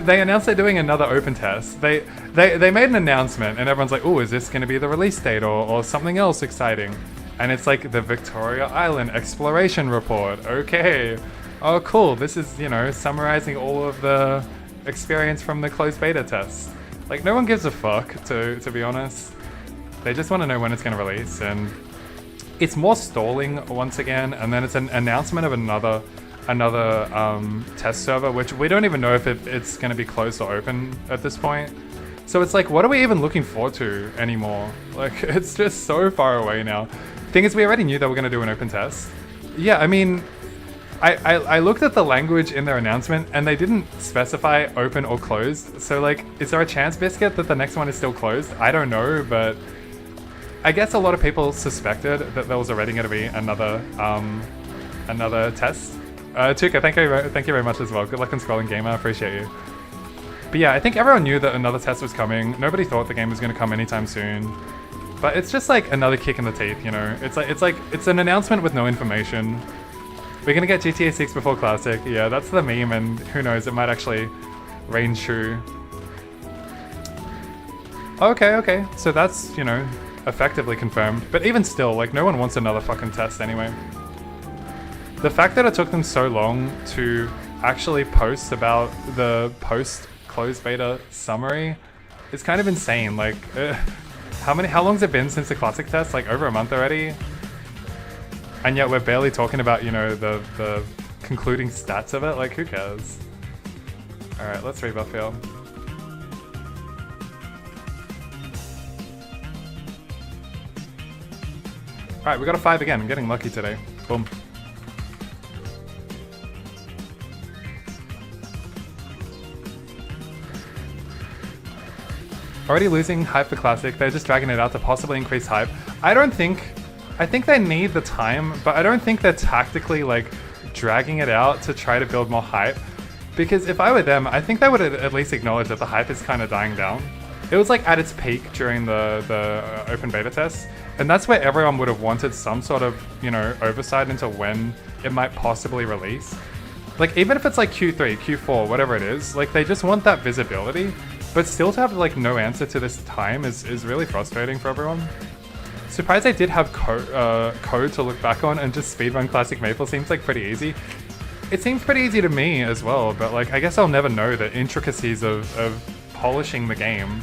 they announced they're doing another open test. They made an announcement, and everyone's like, "Oh, is this going to be the release date or something else exciting?" And it's like the Victoria Island exploration report. Okay, oh cool. This is, you know, summarizing all of the experience from the closed beta test. Like, no one gives a fuck, to be honest. They just want to know when it's going to release, and it's more stalling once again. And then it's an announcement of another test server, which we don't even know if it's going to be closed or open at this point. So it's like, what are we even looking forward to anymore? Like, it's just so far away now. Thing is, we already knew that we're going to do an open test. Yeah, I mean, I looked at the language in their announcement, and they didn't specify open or closed. So like, is there a chance, Biscuit, that the next one is still closed? I don't know, but I guess a lot of people suspected that there was already going to be another test. Tuka, thank you very much as well. Good luck on scrolling, gamer. I appreciate you. But yeah, I think everyone knew that another test was coming. Nobody thought the game was going to come anytime soon. But it's just like another kick in the teeth, you know? It's an announcement with no information. We're gonna get GTA 6 before Classic. Yeah, that's the meme, and who knows, it might actually reign true. Okay, so that's, you know, effectively confirmed. But even still, like, no one wants another fucking test anyway. The fact that it took them so long to actually post about the post-closed beta summary is kind of insane. Like, how long's it been since the Classic test? Like, over a month already? And yet we're barely talking about, you know, the concluding stats of it. Like, who cares? Alright, let's rebuff here. Alright, we got a 5 again. I'm getting lucky today. Boom. Already losing hype for Classic. They're just dragging it out to possibly increase hype. I think they need the time, but I don't think they're tactically, like, dragging it out to try to build more hype. Because if I were them, I think they would at least acknowledge that the hype is kind of dying down. It was like at its peak during the open beta test, and that's where everyone would have wanted some sort of, you know, oversight into when it might possibly release. Like, even if it's like Q3, Q4, whatever it is, like, they just want that visibility. But still to have, like, no answer to this time is really frustrating for everyone. Surprised they did have code to look back on, and just speedrun Classic Maple seems like pretty easy. It seems pretty easy to me as well, but like, I guess I'll never know the intricacies of polishing the game.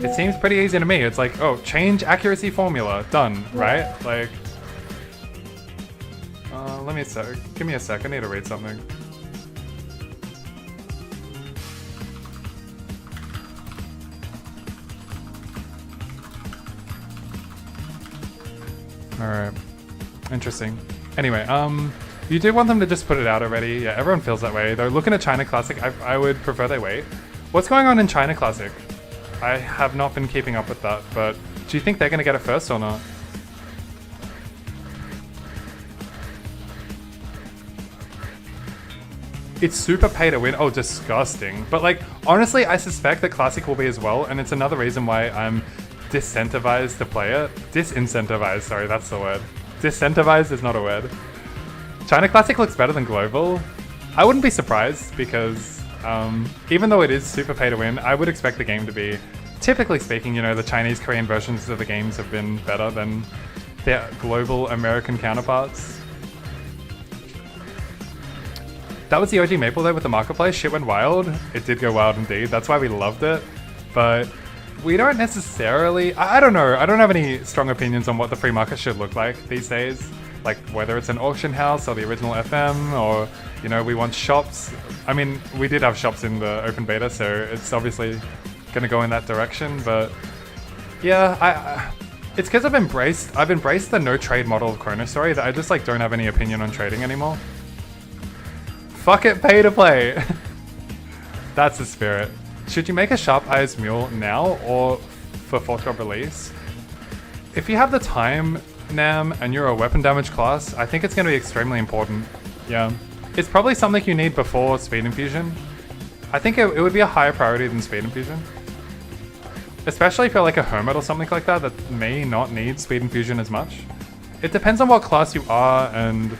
It seems pretty easy to me. It's like, oh, change accuracy formula, done, right? Like, give me a sec, I need to read something. Alright. Interesting. Anyway, you do want them to just put it out already. Yeah, everyone feels that way. They're looking at China Classic. I would prefer they wait. What's going on in China Classic? I have not been keeping up with that, but do you think they're going to get it first or not? It's super pay to win. Oh, disgusting. But like, honestly, I suspect that Classic will be as well, and it's another reason why I'm disincentivized to play it. Disincentivized, sorry, that's the word. Disincentivized is not a word. China Classic looks better than Global. I wouldn't be surprised because even though it is super pay to win, I would expect the game to be, typically speaking, you know, the Chinese, Korean versions of the games have been better than their global American counterparts. That was the OG Maple though with the marketplace. Shit went wild. It did go wild indeed. That's why we loved it. But we don't necessarily, I don't know. I don't have any strong opinions on what the free market should look like these days. Like whether it's an auction house or the original FM, or, you know, we want shops. I mean, we did have shops in the open beta, so it's obviously gonna go in that direction. But yeah, it's because I've embraced the no trade model of Chronostory that I just like don't have any opinion on trading anymore. Fuck it, pay to play. That's the spirit. Should you make a Sharp Eyes Mule now or for forthcoming release? If you have the time, Nam, and you're a weapon damage class, I think it's going to be extremely important. Yeah. It's probably something you need before Speed Infusion. I think it would be a higher priority than Speed Infusion. Especially if you're like a Hermit or something like that may not need Speed Infusion as much. It depends on what class you are, and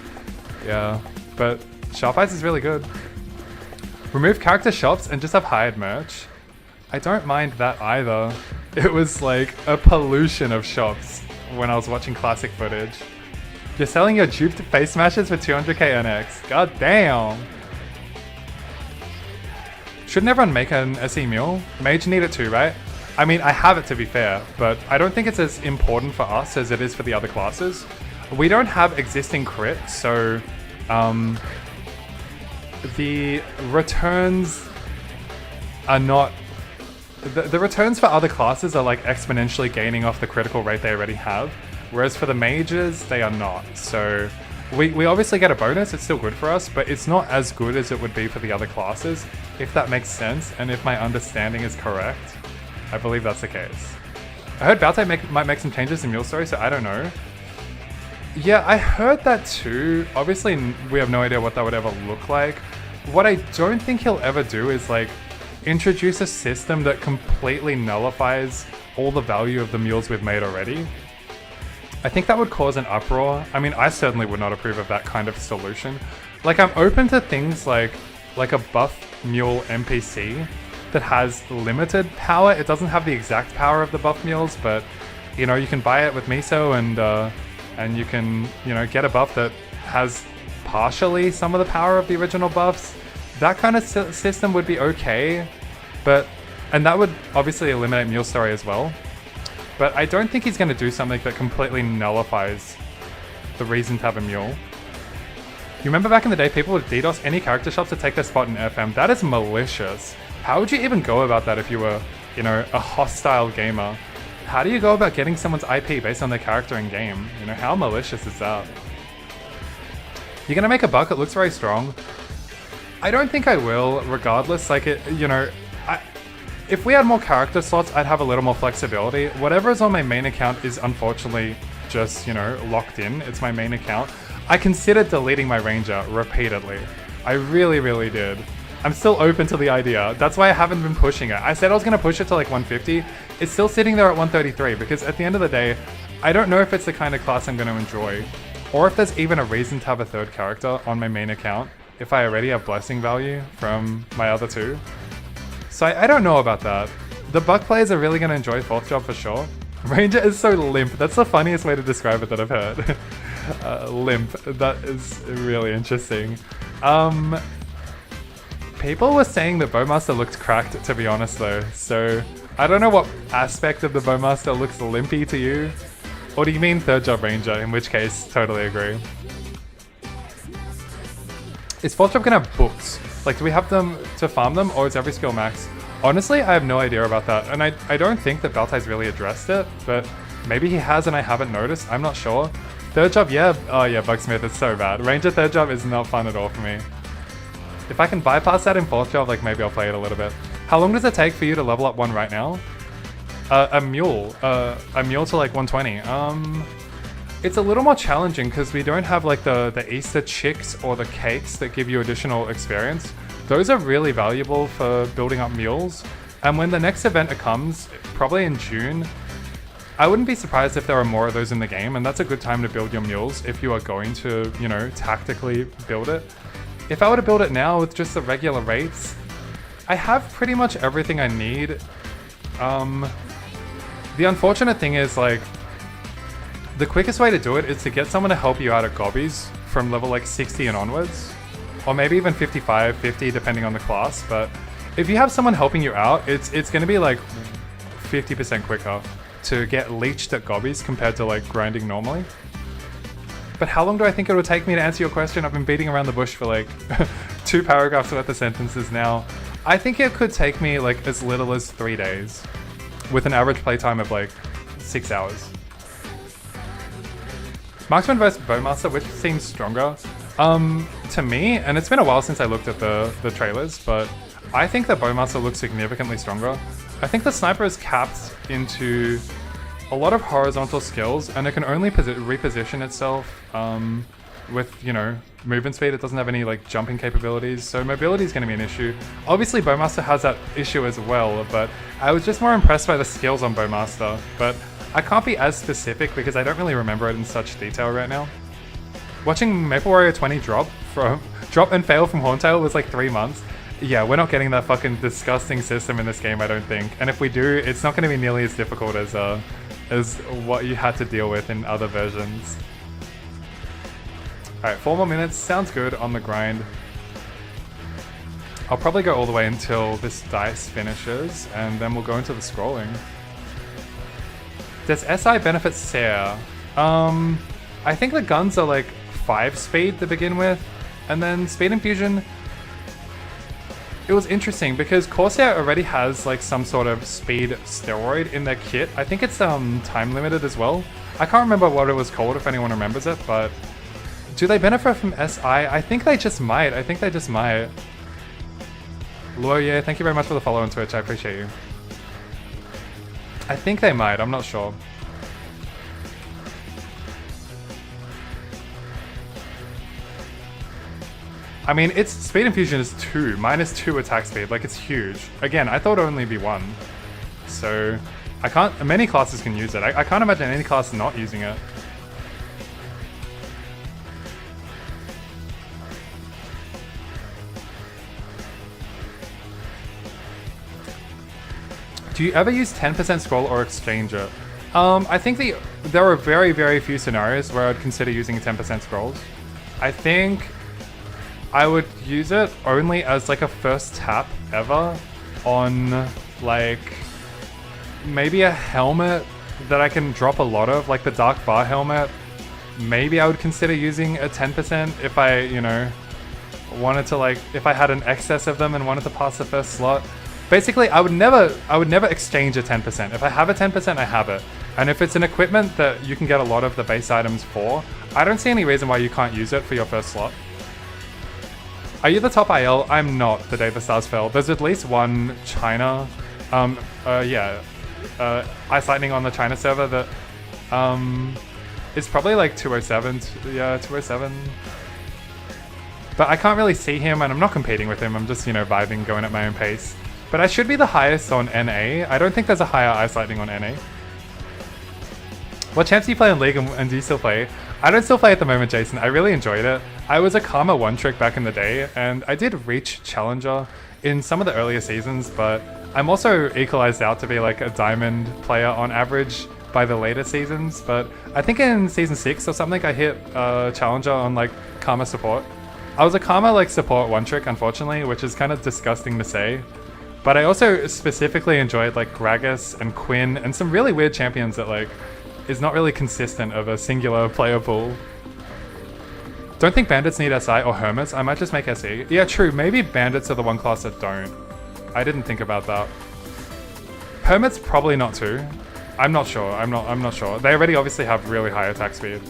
yeah, but Sharp Eyes is really good. Remove character shops and just have hired merch. I don't mind that either. It was like a pollution of shops when I was watching classic footage. You're selling your duped face smashers for 200k NX. God damn. Shouldn't everyone make an SE mule? Mage need it too, right? I mean, I have it to be fair, but I don't think it's as important for us as it is for the other classes. We don't have existing crit, so the returns are not... The returns for other classes are like exponentially gaining off the critical rate they already have, whereas for the mages, they are not. So we obviously get a bonus, it's still good for us, but it's not as good as it would be for the other classes, if that makes sense, and if my understanding is correct. I believe that's the case. I heard Balte might make some changes in Mule Story, so I don't know. Yeah, I heard that too. Obviously, we have no idea what that would ever look like. What I don't think he'll ever do is like introduce a system that completely nullifies all the value of the mules we've made already. I think that would cause an uproar. I mean, I certainly would not approve of that kind of solution. Like, I'm open to things like a buff mule NPC that has limited power. It doesn't have the exact power of the buff mules, but you know, you can buy it with miso and you can, you know, get a buff that has partially some of the power of the original buffs. That kind of system would be okay, and that would obviously eliminate Mule Story as well. But I don't think he's going to do something that completely nullifies the reason to have a mule. You remember back in the day, people would DDoS any character shops to take their spot in FM. That is malicious. How would you even go about that if you were, you know, a hostile gamer? How do you go about getting someone's IP based on their character in game? You know, how malicious is that? You're gonna make a buck, it looks very strong. I don't think I will, regardless. Like, it, you know, if we had more character slots, I'd have a little more flexibility. Whatever is on my main account is unfortunately just, you know, locked in. It's my main account. I considered deleting my Ranger repeatedly. I really, really did. I'm still open to the idea. That's why I haven't been pushing it. I said I was going to push it to like 150. It's still sitting there at 133 because at the end of the day, I don't know if it's the kind of class I'm going to enjoy, or if there's even a reason to have a third character on my main account if I already have blessing value from my other two. So I don't know about that. The Buck players are really going to enjoy 4th job for sure. Ranger is so limp. That's the funniest way to describe it that I've heard. Limp. That is really interesting. People were saying that Bowmaster looked cracked, to be honest though. So I don't know what aspect of the Bowmaster looks limpy to you. Or do you mean 3rd job Ranger? In which case, totally agree. Is 4th job gonna have books? Like, do we have them to farm them, or is every skill max? Honestly, I have no idea about that, and I don't think that Baltai's really addressed it, but maybe he has and I haven't noticed, I'm not sure. 3rd job, yeah, oh yeah, Bucksmith, it's so bad. Ranger 3rd job is not fun at all for me. If I can bypass that in 4th job, like maybe I'll play it a little bit. How long does it take for you to level up 1 right now? A mule to like 120. It's a little more challenging because we don't have like the Easter chicks or the cakes that give you additional experience. Those are really valuable for building up mules. And when the next event comes, probably in June, I wouldn't be surprised if there are more of those in the game, and that's a good time to build your mules if you are going to, you know, tactically build it. If I were to build it now with just the regular rates, I have pretty much everything I need. The unfortunate thing is, like, the quickest way to do it is to get someone to help you out at Gobbies from level like 60 and onwards. Or maybe even 55, 50, depending on the class. But if you have someone helping you out, it's going to be like 50% quicker to get leeched at Gobbies compared to like grinding normally. But how long do I think it would take me to answer your question? I've been beating around the bush for like 2 paragraphs worth of sentences now. I think it could take me like as little as 3 days with an average playtime of like 6 hours. Marksman vs Bowmaster, which seems stronger? To me, and it's been a while since I looked at the trailers, but I think that Bowmaster looks significantly stronger. I think the Sniper is capped into a lot of horizontal skills, and it can only reposition itself with, you know, movement speed. It doesn't have any like jumping capabilities, so mobility is going to be an issue. Obviously Bowmaster has that issue as well, but I was just more impressed by the skills on Bowmaster. But I can't be as specific because I don't really remember it in such detail right now. Watching Maple Warrior 20 drop and fail from Horntail was like 3 months. Yeah, we're not getting that fucking disgusting system in this game, I don't think. And if we do, it's not going to be nearly as difficult as what you had to deal with in other versions. Alright, 4 more minutes. Sounds good on the grind. I'll probably go all the way until this dice finishes, and then we'll go into the scrolling. Does SI benefit Sair? I think the guns are like 5 speed to begin with, and then speed infusion. It was interesting because Corsair already has like some sort of speed steroid in their kit. I think it's time limited as well. I can't remember what it was called if anyone remembers it, but do they benefit from SI? I think they just might. I think they just might. Loye, thank you very much for the follow on Twitch. I appreciate you. I think they might. I'm not sure. I mean, its speed infusion is 2, -2 attack speed, like it's huge. Again, I thought it would only be 1. So, I can't, many classes can use it. I can't imagine any class not using it. Do you ever use 10% scroll or exchange it? I think there are very, very few scenarios where I'd consider using 10% scrolls. I think I would use it only as like a first tap ever on like maybe a helmet that I can drop a lot of, like the Dark Bar helmet. Maybe I would consider using a 10% if I, you know, wanted to, like, if I had an excess of them and wanted to pass the first slot. Basically, I would never exchange a 10%. If I have a 10%, I have it. And if it's an equipment that you can get a lot of the base items for, I don't see any reason why you can't use it for your first slot. Are you the top IL? I'm not the day the stars fell. There's at least one China, Ice Lightning on the China server that is probably like 207, yeah, 207. But I can't really see him and I'm not competing with him. I'm just, you know, vibing, going at my own pace. But I should be the highest on NA. I don't think there's a higher Ice Lightning on NA. What champs do you play in League and do you still play? I don't still play at the moment, Jason. I really enjoyed it. I was a Karma one-trick back in the day, and I did reach Challenger in some of the earlier seasons, but I'm also equalized out to be like a Diamond player on average by the later seasons. But I think in Season 6 or something, I hit Challenger on like Karma support. I was a Karma like support one-trick, unfortunately, which is kind of disgusting to say. But I also specifically enjoyed like Gragas and Quinn and some really weird champions that like is not really consistent of a singular player pool. Don't think bandits need SI or hermits. I might just make SE. Yeah, true. Maybe bandits are the one class that don't. I didn't think about that. Hermits probably not too. I'm not sure. I'm not sure. They already obviously have really high attack speed.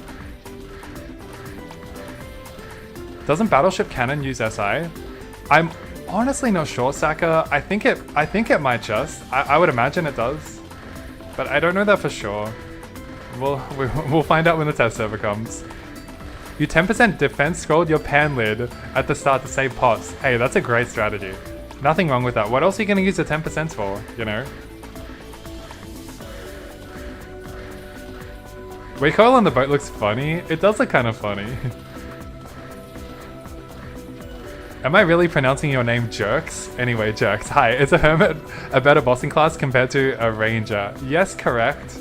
Doesn't Battleship Cannon use SI? I'm honestly not sure, Saka. I think it might just. I would imagine it does, but I don't know that for sure. We'll find out when the test server comes. You 10% defense scrolled your pan lid at the start to save pots. Hey, that's a great strategy. Nothing wrong with that. What else are you going to use the 10% for, you know? Recoil on the boat looks funny. It does look kind of funny. Am I really pronouncing your name Jerks? Anyway, Jerks. Hi, is a Hermit a better bossing class compared to a Ranger? Yes, correct.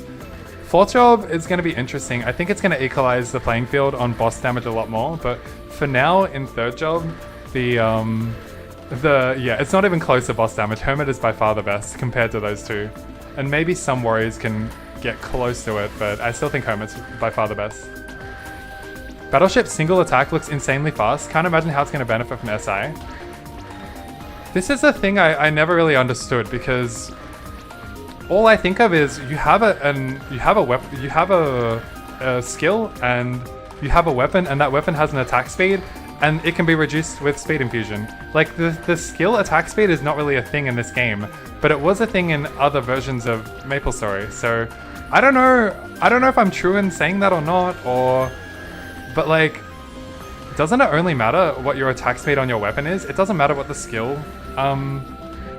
Fourth job is going to be interesting. I think it's going to equalize the playing field on boss damage a lot more, but for now in third job, it's not even close to boss damage. Hermit is by far the best compared to those two. And maybe some warriors can get close to it, but I still think Hermit's by far the best. Battleship single attack looks insanely fast. Can't imagine how it's going to benefit from SI. This is a thing I never really understood because all I think of is you have a skill and you have a weapon, and that weapon has an attack speed, and it can be reduced with speed infusion. Like the skill attack speed is not really a thing in this game, but it was a thing in other versions of MapleStory. So I don't know if I'm true in saying that or not, but like, doesn't it only matter what your attack speed on your weapon is? It doesn't matter what the skill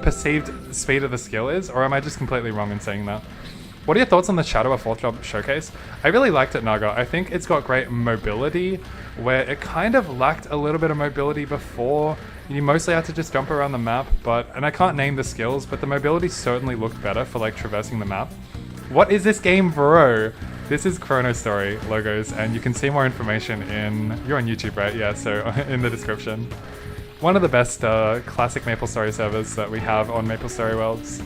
perceived speed of the skill is, or am I just completely wrong in saying that? What are your thoughts on the Shadow of 4th Job showcase? I really liked it, Naga. I think it's got great mobility, where it kind of lacked a little bit of mobility before. You mostly had to just jump around the map, and I can't name the skills, but the mobility certainly looked better for like traversing the map. What is this game, bro? This is Chronostory logos, and you can see more information you're on YouTube, right? Yeah, so in the description. One of the best classic MapleStory servers that we have on MapleStory Worlds.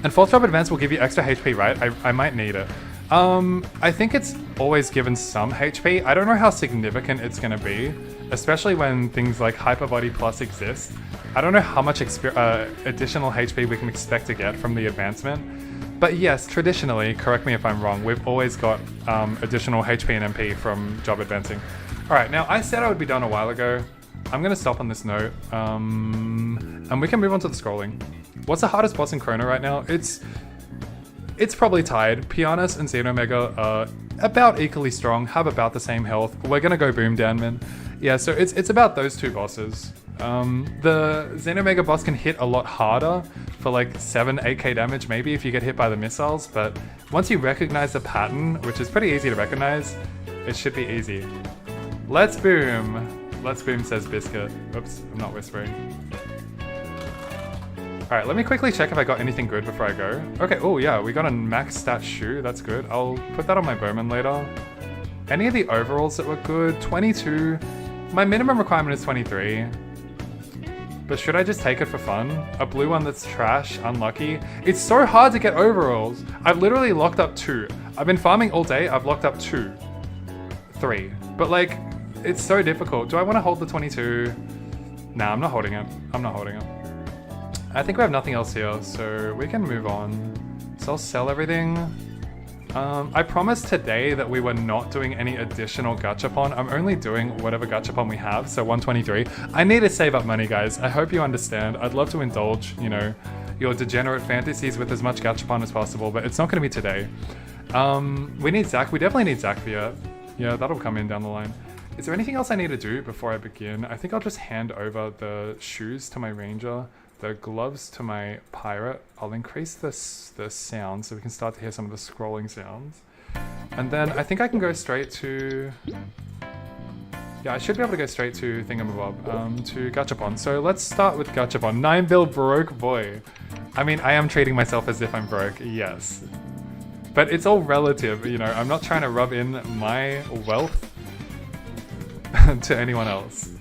And 4th Drop Advance will give you extra HP, right? I might need it. I think it's always given some HP. I don't know how significant it's going to be, especially when things like Hyper Body Plus exist. I don't know how much additional HP we can expect to get from the advancement. But yes, traditionally, correct me if I'm wrong, we've always got additional HP and MP from job advancing. Alright, now I said I would be done a while ago. I'm going to stop on this note, and we can move on to the scrolling. What's the hardest boss in Chrono right now? It's probably tied. Pianus and Xenomega are about equally strong, have about the same health. We're going to go Boom Danman. Yeah, so it's about those two bosses. The Xenomega boss can hit a lot harder for like 8k damage maybe if you get hit by the missiles, but once you recognize the pattern, which is pretty easy to recognize, it should be easy. Let's boom! Let's boom, says Biscuit. Oops, I'm not whispering. Alright, let me quickly check if I got anything good before I go. Okay, oh yeah, we got a max stat shoe, that's good. I'll put that on my Bowman later. Any of the overalls that were good? 22. My minimum requirement is 23. But should I just take it for fun? A blue one that's trash, unlucky. It's so hard to get overalls. I've literally locked up 2. I've been farming all day, I've locked up 2. 3. But like, it's so difficult. Do I want to hold the 22? Nah, I'm not holding it. I'm not holding it. I think we have nothing else here, so we can move on. So I'll sell everything. I promised today that we were not doing any additional Gachapon. I'm only doing whatever Gachapon we have, so 123. I need to save up money, guys. I hope you understand. I'd love to indulge, you know, your degenerate fantasies with as much Gachapon as possible, but it's not going to be today. We need Zac. We definitely need Zac. Yeah, that'll come in down the line. Is there anything else I need to do before I begin? I think I'll just hand over the shoes to my ranger, the gloves to my pirate. I'll increase the sound so we can start to hear some of the scrolling sounds. And then I think I can go straight to... Yeah, I should be able to go straight to Thingamabob, to Gachapon. So let's start with Gachapon. 9 bill broke boy. I mean, I am treating myself as if I'm broke, yes. But it's all relative, you know, I'm not trying to rub in my wealth to anyone else.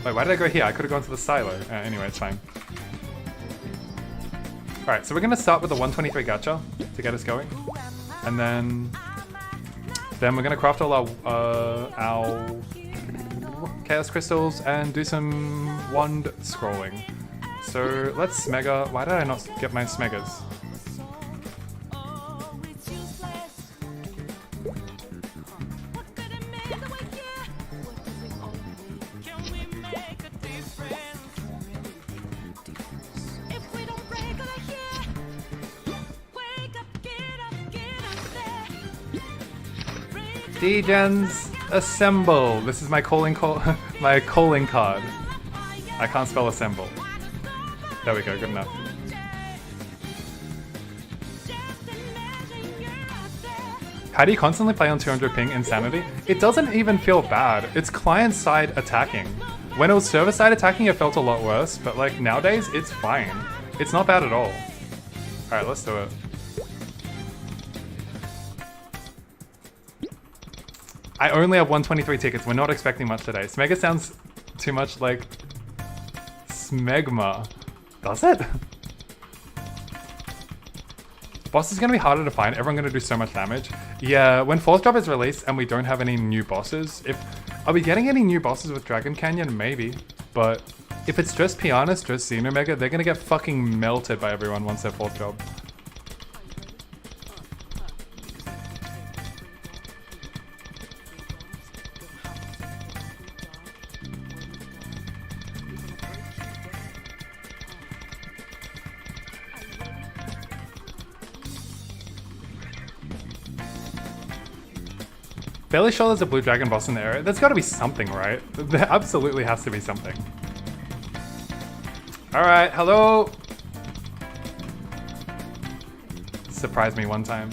Wait, why did I go here? I could have gone to the silo. Anyway, it's fine. Alright, so we're going to start with the 123 gacha to get us going. And then we're going to craft all our chaos crystals and do some wand scrolling. So let's smega. Why did I not get my smegas? Degens, assemble. This is my calling card. I can't spell assemble. There we go, good enough. How do you constantly play on 200 ping Insanity? It doesn't even feel bad. It's client side attacking. When it was server side attacking, it felt a lot worse, but like nowadays, it's fine. It's not bad at all. Alright, let's do it. I only have 123 tickets. We're not expecting much today. Smega sounds too much like Smegma. Does it? Boss is going to be harder to find. Everyone's going to do so much damage. Yeah, when 4th Drop is released and we don't have any new bosses, are we getting any new bosses with Dragon Canyon? Maybe. But if it's just Pianus, just Xenomega, they're going to get fucking melted by everyone once they're 4th Drop. Fairly sure there's a blue dragon boss in the area. There's got to be something, right? There absolutely has to be something. Alright, hello! Surprise me one time.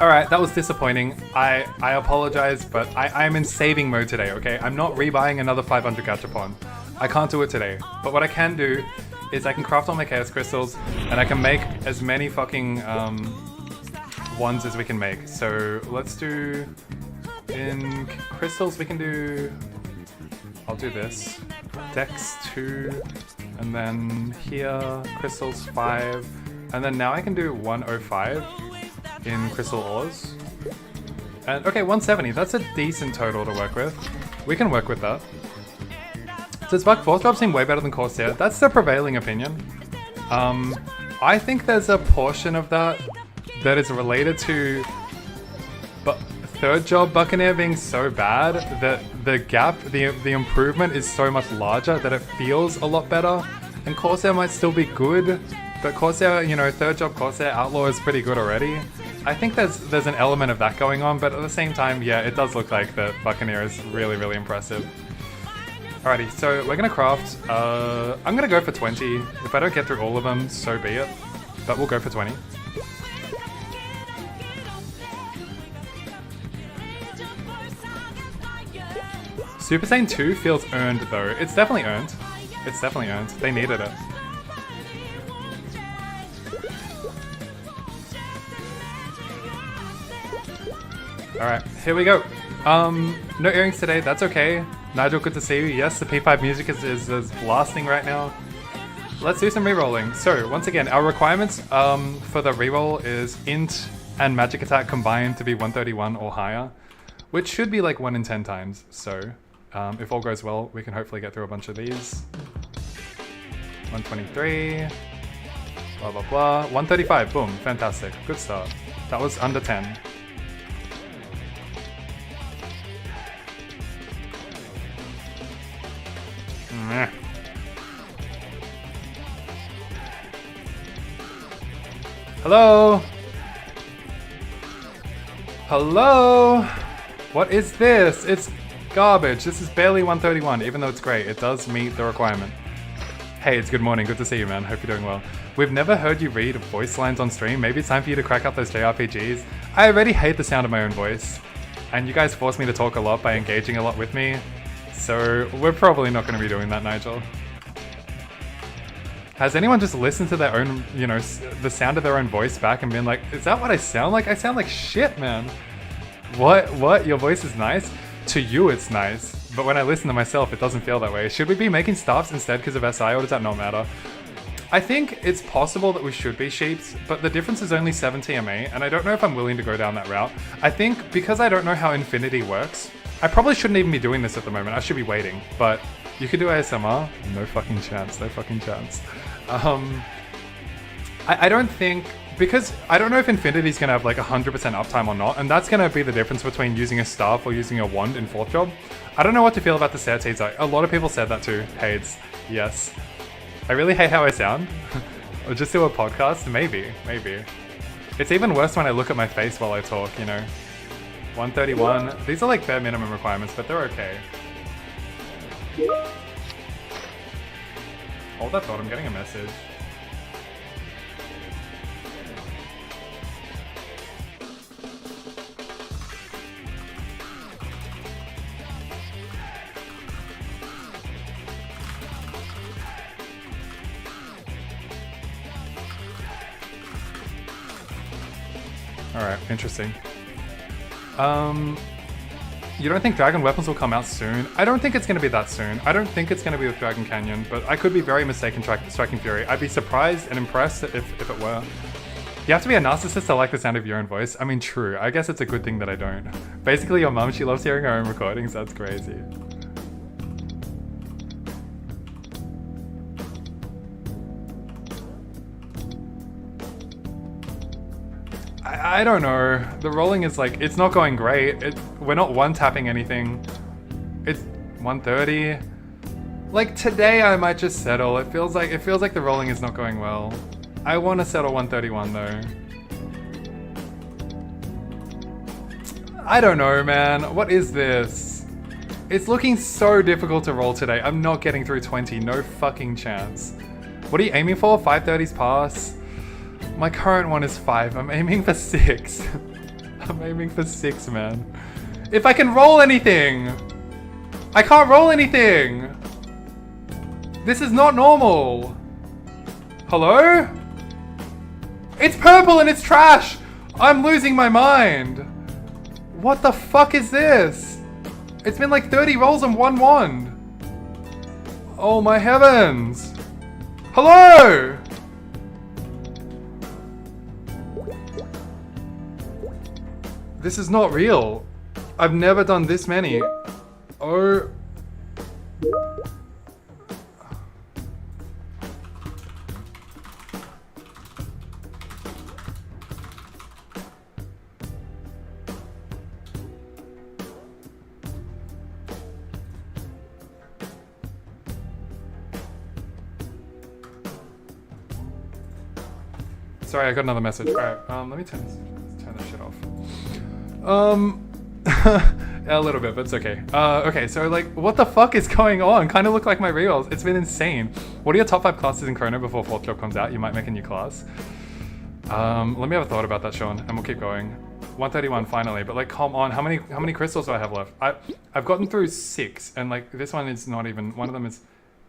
Alright, that was disappointing. I apologize, but I'm in saving mode today, okay? I'm not rebuying another 500 Gachapon. I can't do it today. But what I can do is I can craft all my Chaos Crystals, and I can make as many fucking ones as we can make. So let's do... In crystals we can do... I'll do this. Dex 2, and then here, crystals 5, and then now I can do 105 in crystal ores. And okay, 170, that's a decent total to work with. We can work with that. Does Buck 4th drop seem way better than Corsair? That's the prevailing opinion. I think there's a portion of that that is related to third job Buccaneer being so bad that the gap, the improvement is so much larger that it feels a lot better. And Corsair might still be good, but Corsair, you know, third job Corsair Outlaw is pretty good already. I think there's an element of that going on, but at the same time, yeah, it does look like that Buccaneer is really, really impressive. Alrighty, so we're gonna craft, I'm gonna go for 20. If I don't get through all of them, so be it. But we'll go for 20. Super Saiyan 2 feels earned though. It's definitely earned. It's definitely earned. They needed it. Alright, here we go. No earrings today, that's okay. Nigel, good to see you. Yes, the P5 music is blasting right now. Let's do some rerolling. So, once again, our requirements for the reroll is int and magic attack combined to be 131 or higher, which should be like 1 in 10 times. So, if all goes well, we can hopefully get through a bunch of these. 123, blah blah blah. 135, boom, fantastic. Good start. That was under 10. Meh. Hello? Hello? What is this? It's garbage. This is barely 131, even though it's great. It does meet the requirement. Hey, it's good morning. Good to see you, man. Hope you're doing well. We've never heard you read voice lines on stream. Maybe it's time for you to crack up those JRPGs. I already hate the sound of my own voice. And you guys force me to talk a lot by engaging a lot with me. So we're probably not going to be doing that, Nigel. Has anyone just listened to their own, you know, the sound of their own voice back and been like, is that what I sound like? I sound like shit, man. What? Your voice is nice? To you, it's nice. But when I listen to myself, it doesn't feel that way. Should we be making staffs instead because of SI, or does that not matter? I think it's possible that we should be sheeps, but the difference is only 7 TMA, and I don't know if I'm willing to go down that route. I think because I don't know how Infinity works, I probably shouldn't even be doing this at the moment. I should be waiting, but you could do ASMR. No fucking chance. No fucking chance. I don't think, because I don't know if Infinity's gonna have like 100% uptime or not, and that's gonna be the difference between using a staff or using a wand in 4th job. I don't know what to feel about the Sair teaser. A lot of people said that too. Hades. Yes. I really hate how I sound. Or just do a podcast? Maybe. It's even worse when I look at my face while I talk, you know. 131. These are like bare minimum requirements, but they're okay. Hold that thought, I'm getting a message. Alright, interesting. You don't think Dragon Weapons will come out soon? I don't think it's going to be that soon. I don't think it's going to be with Dragon Canyon, but I could be very mistaken Striking Fury. I'd be surprised and impressed if it were. You have to be a narcissist to like the sound of your own voice. I mean, true. I guess it's a good thing that I don't. Basically, your mum, she loves hearing her own recordings. That's crazy. I don't know. The rolling is like, it's not going great. We're not one-tapping anything. It's 130. Like today I might just settle. It feels like the rolling is not going well. I want to settle 131 though. I don't know, man. What is this? It's looking so difficult to roll today. I'm not getting through 20. No fucking chance. What are you aiming for? 530s pass? My current one is 5. I'm aiming for 6. I'm aiming for 6, man. If I can roll anything! I can't roll anything! This is not normal! Hello? It's purple and it's trash! I'm losing my mind! What the fuck is this? It's been like 30 rolls and 1 wand! Oh my heavens! Hello! This is not real. I've never done this many. Oh. Sorry, I got another message. Alright, let me turn this shit off. A little bit, but it's okay. Okay, so like, what the fuck is going on? Kind of look like my rerolls. It's been insane. What are your top 5 classes in Chrono before 4th job comes out? You might make a new class. Let me have a thought about that, Sean, and we'll keep going. 131 finally, but like, come on, how many crystals do I have left? I've gotten through 6, and like, this one is not even, one of them is,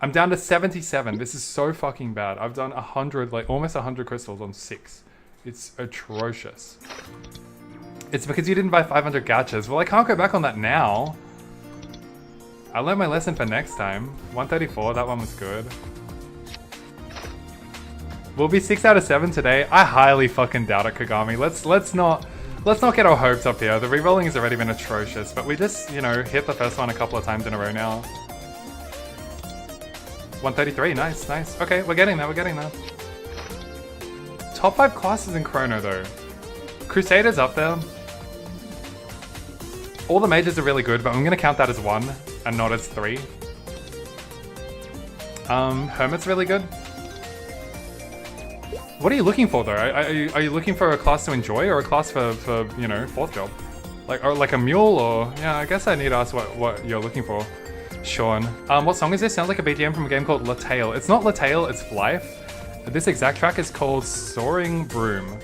I'm down to 77. This is so fucking bad. I've done 100, like almost 100 crystals on 6. It's atrocious. It's because you didn't buy 500 gachas. Well, I can't go back on that now. I learned my lesson for next time. 134, that one was good. We'll be 6 out of 7 today. I highly fucking doubt it, Kagami. Let's not get our hopes up here. The rerolling has already been atrocious, but we just, you know, hit the first one a couple of times in a row now. 133, nice, nice. Okay, we're getting there, we're getting there. Top 5 classes in Chrono though. Crusader's up there. All the mages are really good, but I'm gonna count that as 1 and not as 3. Hermit's really good. What are you looking for though? Are you looking for a class to enjoy or a class for you know, 4th job? Like, or like a mule, or yeah, I guess I need to ask what you're looking for. Sean. What song is this? Sounds like a BGM from a game called La Tale. It's not La Tale, it's Life. This exact track is called Soaring Broom.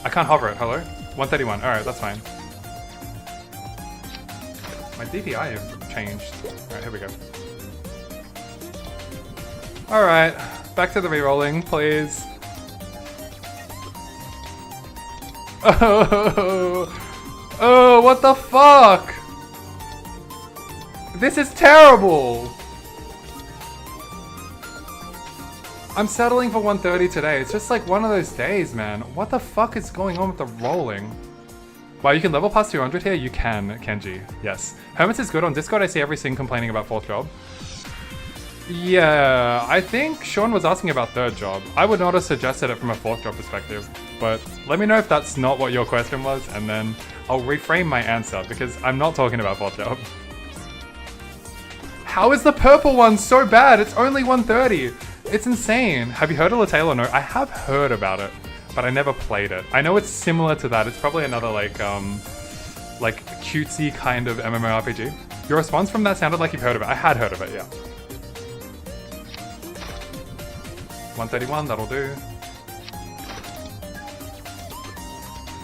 I can't hover it, hello? 131, alright, that's fine. My DPI changed. Alright, here we go. Alright, back to the rerolling, please. Oh, what the fuck? This is terrible! I'm settling for 130 today. It's just like one of those days, man. What the fuck is going on with the rolling? Wow, you can level past 200 here? You can, Kenji. Yes. Hermits is good. On Discord, I see every single complaining about 4th job. Yeah, I think Sean was asking about 3rd job. I would not have suggested it from a 4th job perspective, but let me know if that's not what your question was, and then I'll reframe my answer, because I'm not talking about 4th job. How is the purple one so bad? It's only 130. It's insane. Have you heard of La Tale or no? I have heard about it, but I never played it. I know it's similar to that. It's probably another like cutesy kind of MMORPG. Your response from that sounded like you've heard of it. I had heard of it, yeah. 131, that'll do.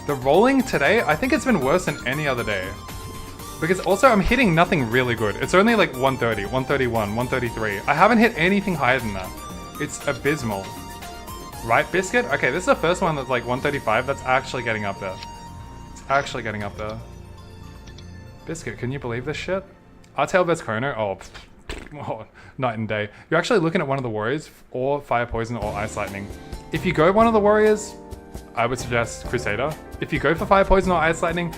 The rolling today, I think it's been worse than any other day. Because also I'm hitting nothing really good. It's only like 130, 131, 133. I haven't hit anything higher than that. It's abysmal. Right, Biscuit? Okay, this is the first one that's like 135. That's actually getting up there. It's actually getting up there. Biscuit, can you believe this shit? Artail vs Chrono? Oh, night and day. You're actually looking at one of the warriors, or Fire Poison, or Ice Lightning. If you go one of the warriors, I would suggest Crusader. If you go for Fire Poison or Ice Lightning,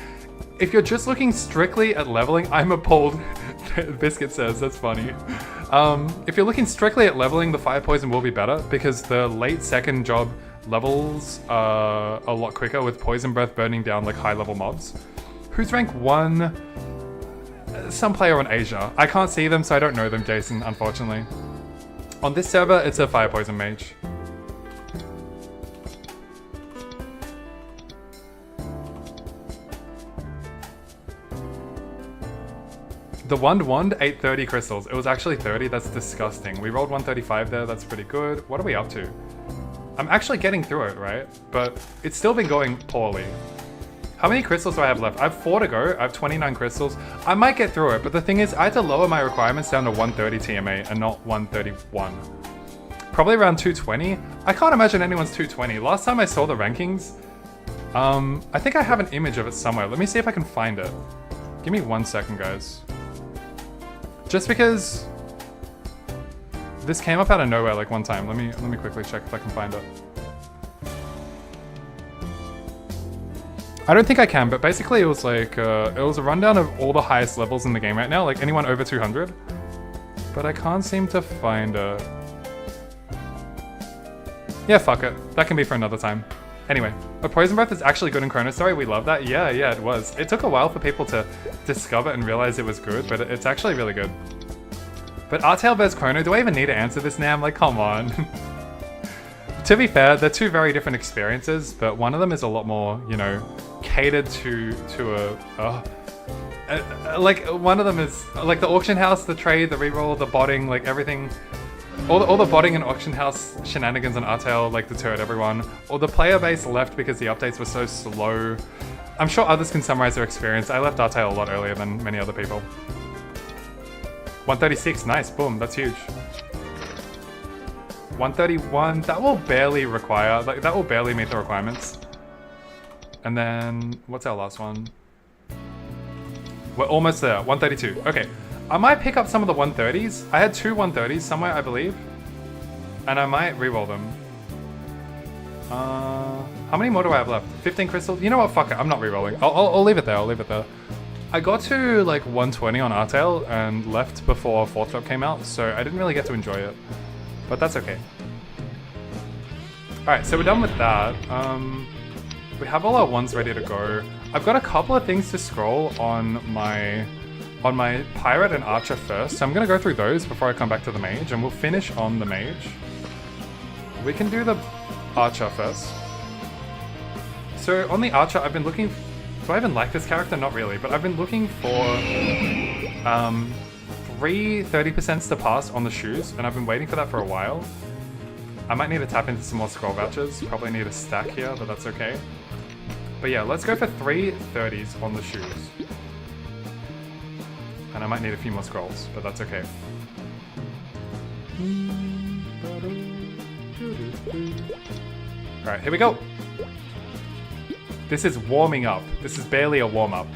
if you're just looking strictly at leveling, I'm appalled. Biscuit says, that's funny. If you're looking strictly at leveling, the Fire Poison will be better, because the late 2nd job levels a lot quicker with Poison Breath burning down like high level mobs. Who's rank 1? Some player on Asia. I can't see them, so I don't know them, Jason, unfortunately. On this server, it's a Fire Poison mage. The wand, 830 crystals. It was actually 30, that's disgusting. We rolled 135 there, that's pretty good. What are we up to? I'm actually getting through it, right? But it's still been going poorly. How many crystals do I have left? I have 4 to go. I have 29 crystals. I might get through it, but the thing is, I had to lower my requirements down to 130 TMA and not 131. Probably around 220. I can't imagine anyone's 220. Last time I saw the rankings, I think I have an image of it somewhere. Let me see if I can find it. Give me 1 second, guys. Just because this came up out of nowhere like one time. Let me quickly check if I can find it. I don't think I can, but basically it was like, it was a rundown of all the highest levels in the game right now, like anyone over 200. But I can't seem to find it. Yeah, fuck it. That can be for another time. Anyway, a Poison Breath is actually good in Chronostory. We love that. Yeah, it was. It took a while for people to discover and realize it was good, but it's actually really good. But Artail vs Chrono, do I even need to answer this now? I'm like, come on. To be fair, they're two very different experiences, but one of them is a lot more, you know, catered to like one of them is like the auction house, the trade, the reroll, the botting, like everything. All the botting and auction house shenanigans on Artail, like, deterred everyone. Or the player base left because the updates were so slow. I'm sure others can summarize their experience. I left Artail a lot earlier than many other people. 136, nice, boom, that's huge. 131, that will barely require, like, that will barely meet the requirements. And then, what's our last one? We're almost there, 132, okay. I might pick up some of the 130s. I had 2 130s somewhere, I believe. And I might reroll them. How many more do I have left? 15 crystals? You know what, fuck it, I'm not rerolling. I'll leave it there, I'll leave it there. I got to like 120 on Artail and left before 4th drop came out, so I didn't really get to enjoy it. But that's okay. Alright, so we're done with that. We have all our ones ready to go. I've got a couple of things to scroll on my Pirate and Archer first, so I'm going to go through those before I come back to the Mage, and we'll finish on the Mage. We can do the Archer first. So on the Archer, I've been looking... Do I even like this character? Not really, but I've been looking for 3 30% to pass on the shoes, and I've been waiting for that for a while. I might need to tap into some more scroll vouchers, probably need a stack here, but that's okay. But yeah, let's go for 3 30s on the shoes. And I might need a few more scrolls, but that's okay. Alright, here we go! This is warming up. This is barely a warm-up.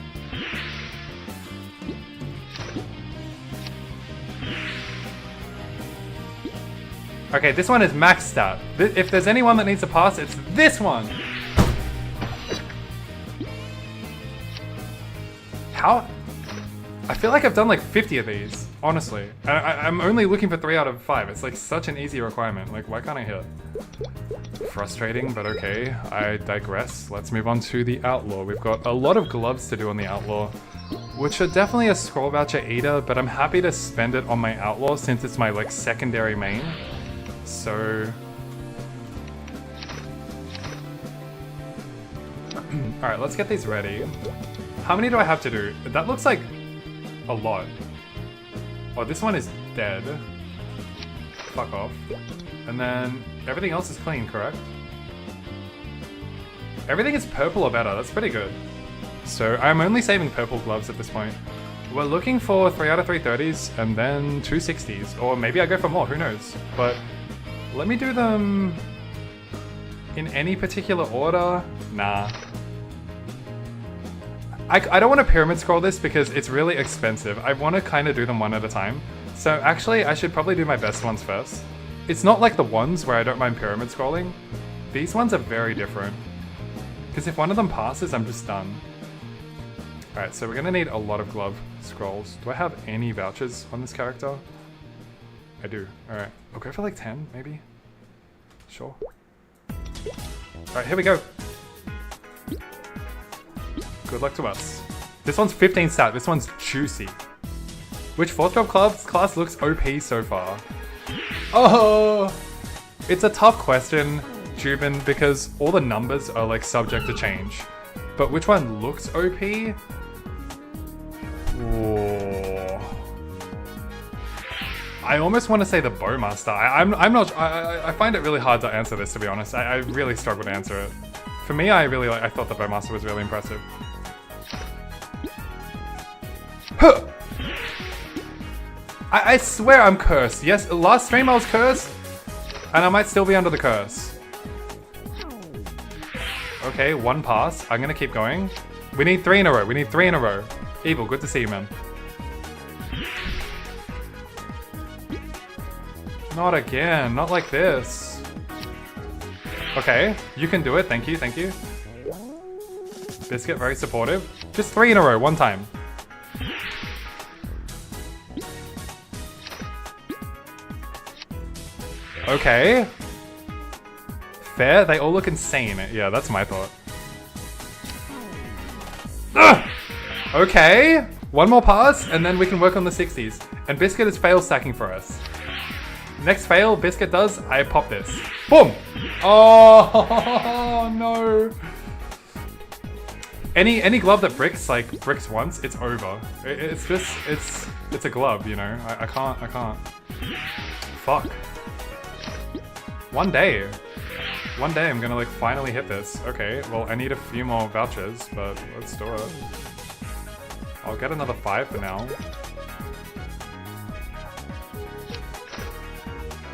Okay, this one is max stat. If there's anyone that needs a pass, it's this one! How? I feel like I've done like 50 of these, honestly. I'm only looking for 3 out of 5. It's like such an easy requirement. Like, why can't I hit? Frustrating, but okay. I digress. Let's move on to the Outlaw. We've got a lot of gloves to do on the Outlaw, which are definitely a scroll voucher eater, but I'm happy to spend it on my Outlaw since it's my like secondary main. So... Alright, let's get these ready. How many do I have to do? That looks like a lot. Oh, this one is dead. Fuck off. And then everything else is clean, correct? Everything is purple or better. That's pretty good. So I'm only saving purple gloves at this point. We're looking for 3 out of 3 30s and then 2 60s. Or maybe I go for more, who knows? But let me do them in any particular order. Nah. I don't want to pyramid scroll this because it's really expensive. I want to kind of do them one at a time. So actually, I should probably do my best ones first. It's not like the ones where I don't mind pyramid scrolling. These ones are very different. Because if one of them passes, I'm just done. Alright, so we're going to need a lot of glove scrolls. Do I have any vouchers on this character? I do. Alright, I'll go for like 10, maybe? Sure. Alright, here we go. Good luck to us. This one's 15 stat, this one's juicy. Which 4th drop class looks OP so far? Oh! It's a tough question, Jubin, because all the numbers are like subject to change. But which one looks OP? Whoa. I almost want to say the Bowmaster. I'm not. I find it really hard to answer this, to be honest. I really struggle to answer it. For me, I thought the Bowmaster was really impressive. Huh! I swear I'm cursed. Yes, last stream I was cursed, and I might still be under the curse. Okay, one pass. I'm gonna keep going. We need 3 in a row. We need 3 in a row. Evil, good to see you, man. Not again. Not like this. Okay, you can do it. Thank you, thank you. Biscuit, very supportive. Just 3 in a row, one time. Okay. Fair, they all look insane. Yeah, that's my thought. Ugh! Okay, one more pass, and then we can work on the 60s. And Biscuit is fail stacking for us. Next fail, Biscuit does, I pop this. Boom! Oh, no. Any glove that bricks once, it's over. It's just, it's a glove, you know? I can't. Fuck. One day I'm gonna like finally hit this. Okay, well I need a few more vouchers, but let's do it. I'll get another 5 for now.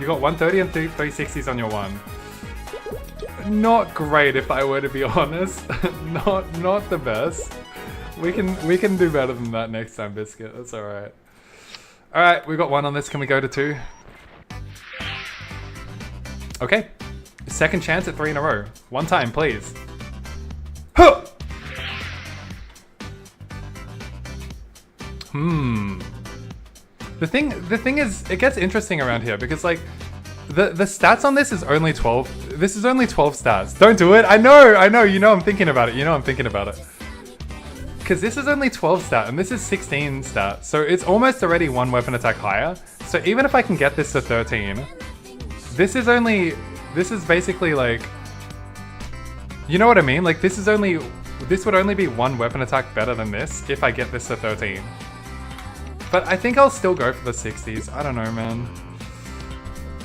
You got 130 and 360s on your one. Not great if I were to be honest. not the best. We can do better than that next time, Biscuit. That's alright. Alright, we got 1 on this. Can we go to 2? Okay. Second chance at 3 in a row. One time, please. Huh! The thing is, it gets interesting around here because like the stats on this is only 12. This is only 12 stats. Don't do it. I know. You know I'm thinking about it. Because this is only 12 stat and this is 16 stat. So it's almost already 1 weapon attack higher. So even if I can get this to 13, this is basically like, you know what I mean? Like this would only be 1 weapon attack better than this if I get this to 13. But I think I'll still go for the 60s. I don't know, man.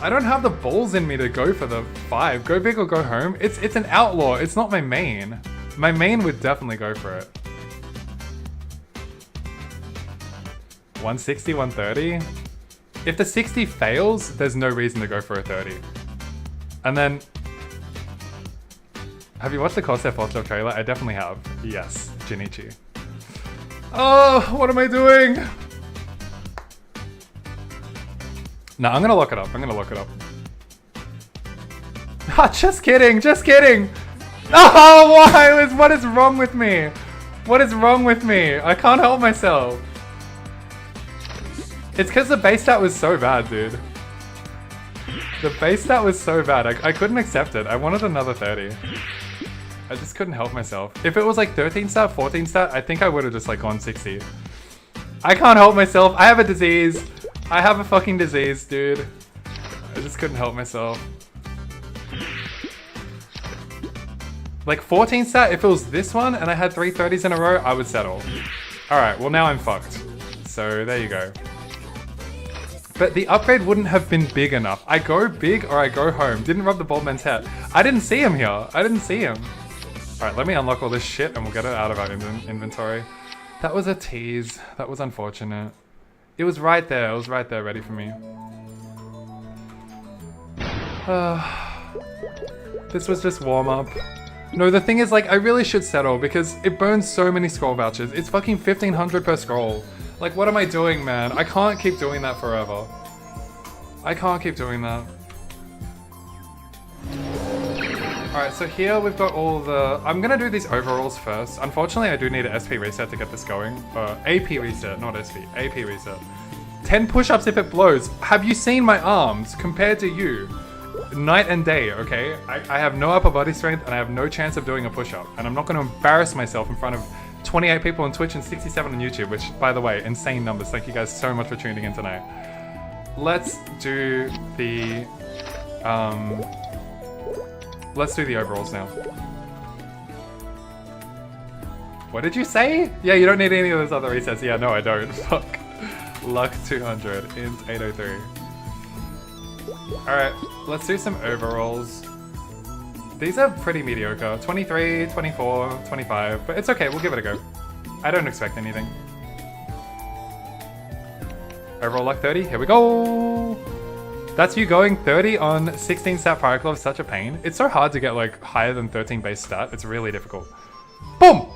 I don't have the balls in me to go for the 5. Go big or go home. It's an outlaw. It's not my main. My main would definitely go for it. 160, 130. If the 60 fails, there's no reason to go for a 30. And then, have you watched the Corsair Foster trailer? I definitely have. Yes, Jinichi. Oh, what am I doing? No, I'm gonna look it up. Ah, just kidding. Oh, why? What is wrong with me? I can't help myself. It's because the base stat was so bad, dude. The base stat was so bad. I couldn't accept it. I wanted another 30. I just couldn't help myself. If it was like 13 stat, 14 stat, I think I would have just like gone 60. I can't help myself. I have a disease. I have a fucking disease, dude. I just couldn't help myself. Like 14 stat, if it was this one and I had 3 30s in a row, I would settle. Alright, well now I'm fucked. So there you go. But the upgrade wouldn't have been big enough. I go big or I go home. Didn't rub the bald man's head. I didn't see him here. Alright, let me unlock all this shit and we'll get it out of our inventory. That was a tease. That was unfortunate. It was right there. Ready for me. This was just warm up. No, the thing is, like, I really should settle because it burns so many scroll vouchers. It's fucking 1500 per scroll. Like, what am I doing, man? I can't keep doing that forever. Alright, so here we've got all the... I'm gonna do these overalls first. Unfortunately, I do need an SP reset to get this going. AP reset, not SP. AP reset. 10 push-ups if it blows. Have you seen my arms compared to you? Night and day, okay? I have no upper body strength and I have no chance of doing a push-up. And I'm not gonna embarrass myself in front of 28 people on Twitch and 67 on YouTube, which, by the way, insane numbers. Thank you guys so much for tuning in tonight. Let's do the... Let's do the overalls now. What did you say? Yeah, you don't need any of those other resets. Yeah, no, I don't. Fuck. Luck 200, int 803. Alright, let's do some overalls. These are pretty mediocre. 23, 24, 25, but it's okay, we'll give it a go. I don't expect anything. Overall luck 30, here we go! That's you going 30 on 16 stat Pirate Glove, such a pain. It's so hard to get like higher than 13 base stat, it's really difficult. Boom!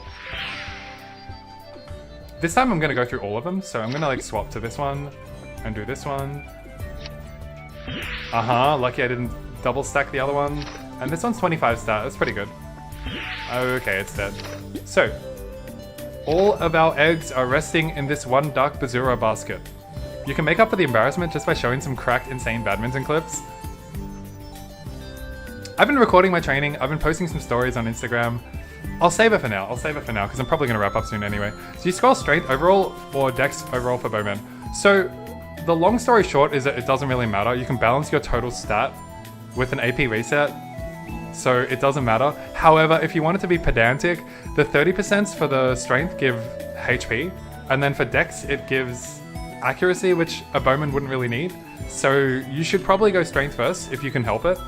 This time I'm gonna go through all of them, so I'm gonna like swap to this one and do this one. Lucky I didn't double stack the other one. And this one's 25 stat, that's pretty good. Okay, it's dead. So, all of our eggs are resting in this one Dark Bazura basket. You can make up for the embarrassment just by showing some cracked, insane badminton clips. I've been recording my training, I've been posting some stories on Instagram. I'll save it for now, because I'm probably going to wrap up soon anyway. So you scroll strength overall or dex overall for bowmen. So, the long story short is that it doesn't really matter. You can balance your total stat with an AP reset, so it doesn't matter. However, if you want it to be pedantic, the 30% for the strength give HP, and then for dex it gives accuracy, which a bowman wouldn't really need. So you should probably go strength first if you can help it,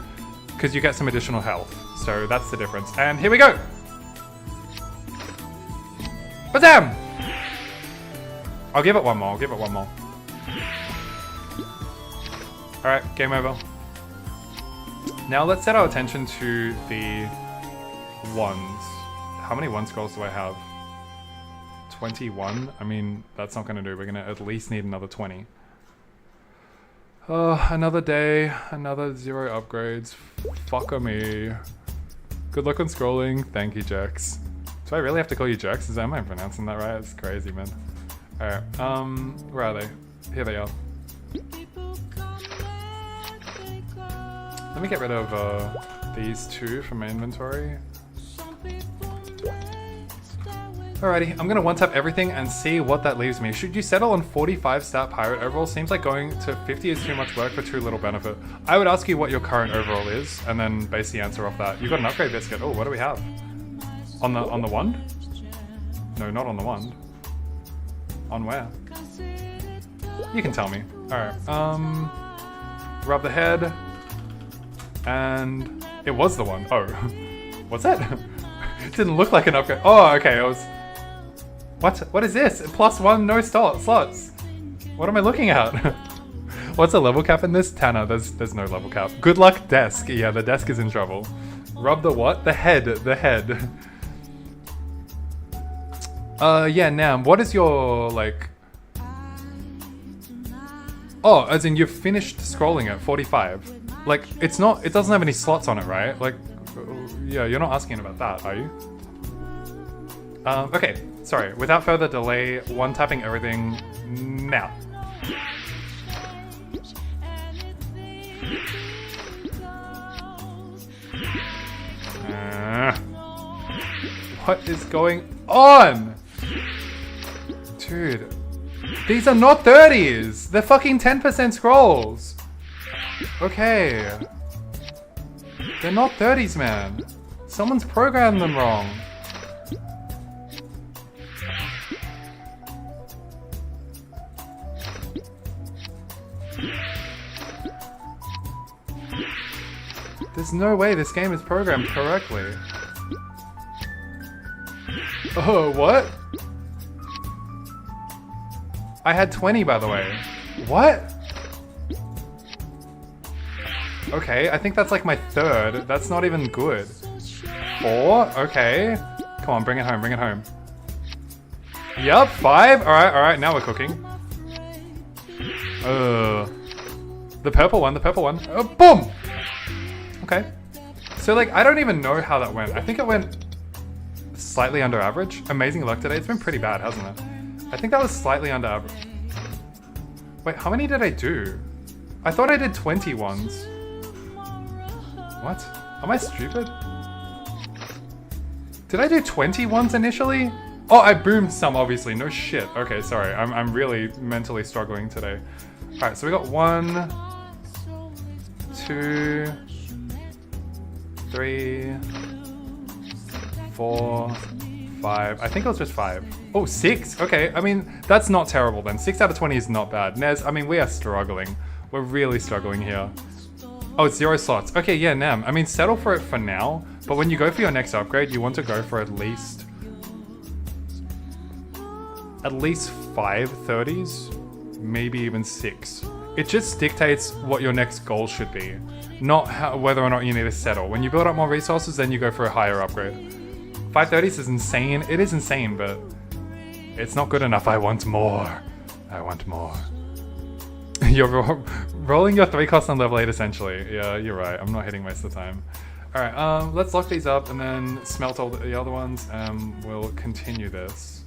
because you get some additional health. So that's the difference. And here we go! Bazam! I'll give it one more, Alright, game over. Now let's set our attention to the ones. How many one scrolls do I have? 21? I mean, that's not gonna do. We're gonna at least need another 20. Oh, another day, another 0 upgrades. Fuck me. Good luck on scrolling. Thank you, Jax. Do I really have to call you Jax? Am I pronouncing that right? It's crazy, man. Alright, where are they? Here they are. Let me get rid of these two from my inventory. Alrighty, I'm gonna one-tap everything and see what that leaves me. Should you settle on 45 stat pirate overall? Seems like going to 50 is too much work for too little benefit. I would ask you what your current overall is, and then base the answer off that. You've got an upgrade biscuit. Oh, what do we have? On the wand? No, not on the wand. On where? You can tell me. Alright, rub the head. And it was the one. Oh, what's that? It didn't look like an upgrade. Oh, okay, it was... What is this? +1, no slots. What am I looking at? What's a level cap in this? Tanner, there's no level cap. Good luck, desk. Yeah, the desk is in trouble. Rub the what? The head. Yeah, Nam, what is your, like... Oh, as in you've finished scrolling at 45. Like, it doesn't have any slots on it, right? Like, yeah, you're not asking about that, are you? Okay, sorry. Without further delay, one-tapping everything now. What is going on? Dude, these are not 30s! They're fucking 10% scrolls! Okay. They're not 30s, man. Someone's programmed them wrong. There's no way this game is programmed correctly. Oh, what? I had 20, by the way. What? Okay, I think that's like my third. That's not even good. 4? Okay. Come on, bring it home. Yup, 5? Alright, now we're cooking. The purple one. Oh, boom! Okay. So, like, I don't even know how that went. I think it went slightly under average. Amazing luck today. It's been pretty bad, hasn't it? I think that was slightly under average. Wait, how many did I do? I thought I did 20 ones. What? Am I stupid? Did I do 20 ones initially? Oh, I boomed some, obviously. No shit. Okay, sorry. I'm really mentally struggling today. Alright, so we got 1, 2, 3, 4, 5. I think it was just 5. Oh, 6. Okay, I mean, that's not terrible then. 6 out of 20 is not bad. Nez, I mean, we are struggling. We're really struggling here. Oh, it's 0 slots. Okay, yeah, Nam. I mean, settle for it for now, but when you go for your next upgrade, you want to go for at least 5 30s, maybe even 6. It just dictates what your next goal should be, not whether or not you need to settle. When you build up more resources, then you go for a higher upgrade. 5 30s is insane. It is insane, but it's not good enough. I want more. I want more. You're rolling your 3 costs on level 8 essentially. Yeah, you're right. I'm not hitting most of the time. Alright, let's lock these up and then smelt all the other ones and we'll continue this.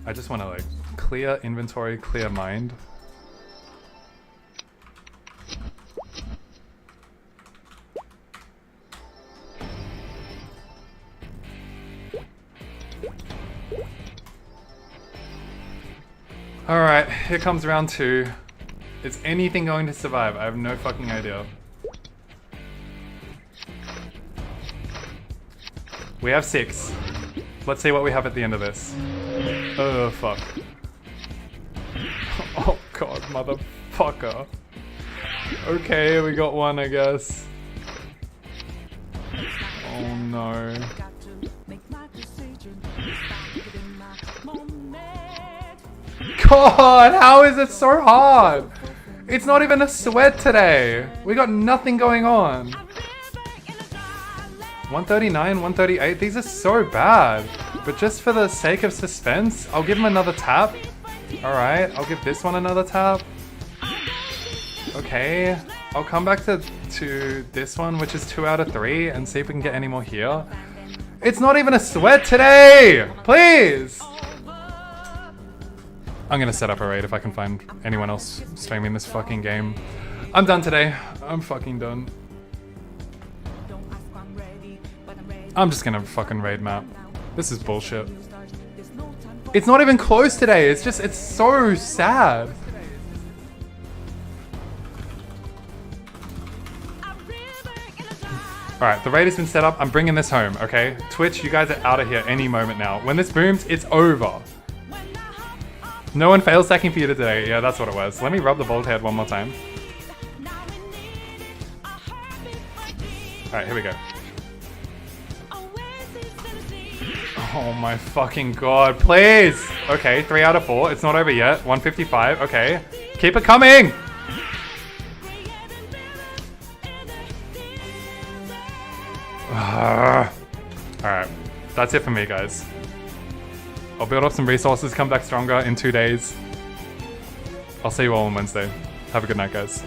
I just want to like clear inventory, clear mind. Alright, here comes round 2. Is anything going to survive? I have no fucking idea. We have 6. Let's see what we have at the end of this. Oh, fuck. Oh god, motherfucker. Okay, we got 1, I guess. Oh no. God, how is it so hard? It's not even a sweat today. We got nothing going on. 139, 138, these are so bad. But just for the sake of suspense, I'll give him another tap. Alright, I'll give this one another tap. Okay, I'll come back to this one, which is 2 out of 3, and see if we can get any more here. It's not even a sweat today! Please! I'm gonna set up a raid if I can find anyone else streaming this fucking game. I'm done today. I'm fucking done. I'm just gonna fucking raid map. This is bullshit. It's not even close today. It's just, it's so sad. Alright, the raid has been set up. I'm bringing this home, okay? Twitch, you guys are out of here any moment now. When this booms, it's over. No one fails stacking for you today. Yeah, that's what it was. Let me rub the bald head one more time. Alright, here we go. Oh my fucking god, please! Okay, 3 out of 4. It's not over yet. 155, okay. Keep it coming! Alright, that's it for me, guys. I'll build up some resources, come back stronger in 2 days. I'll see you all on Wednesday. Have a good night, guys.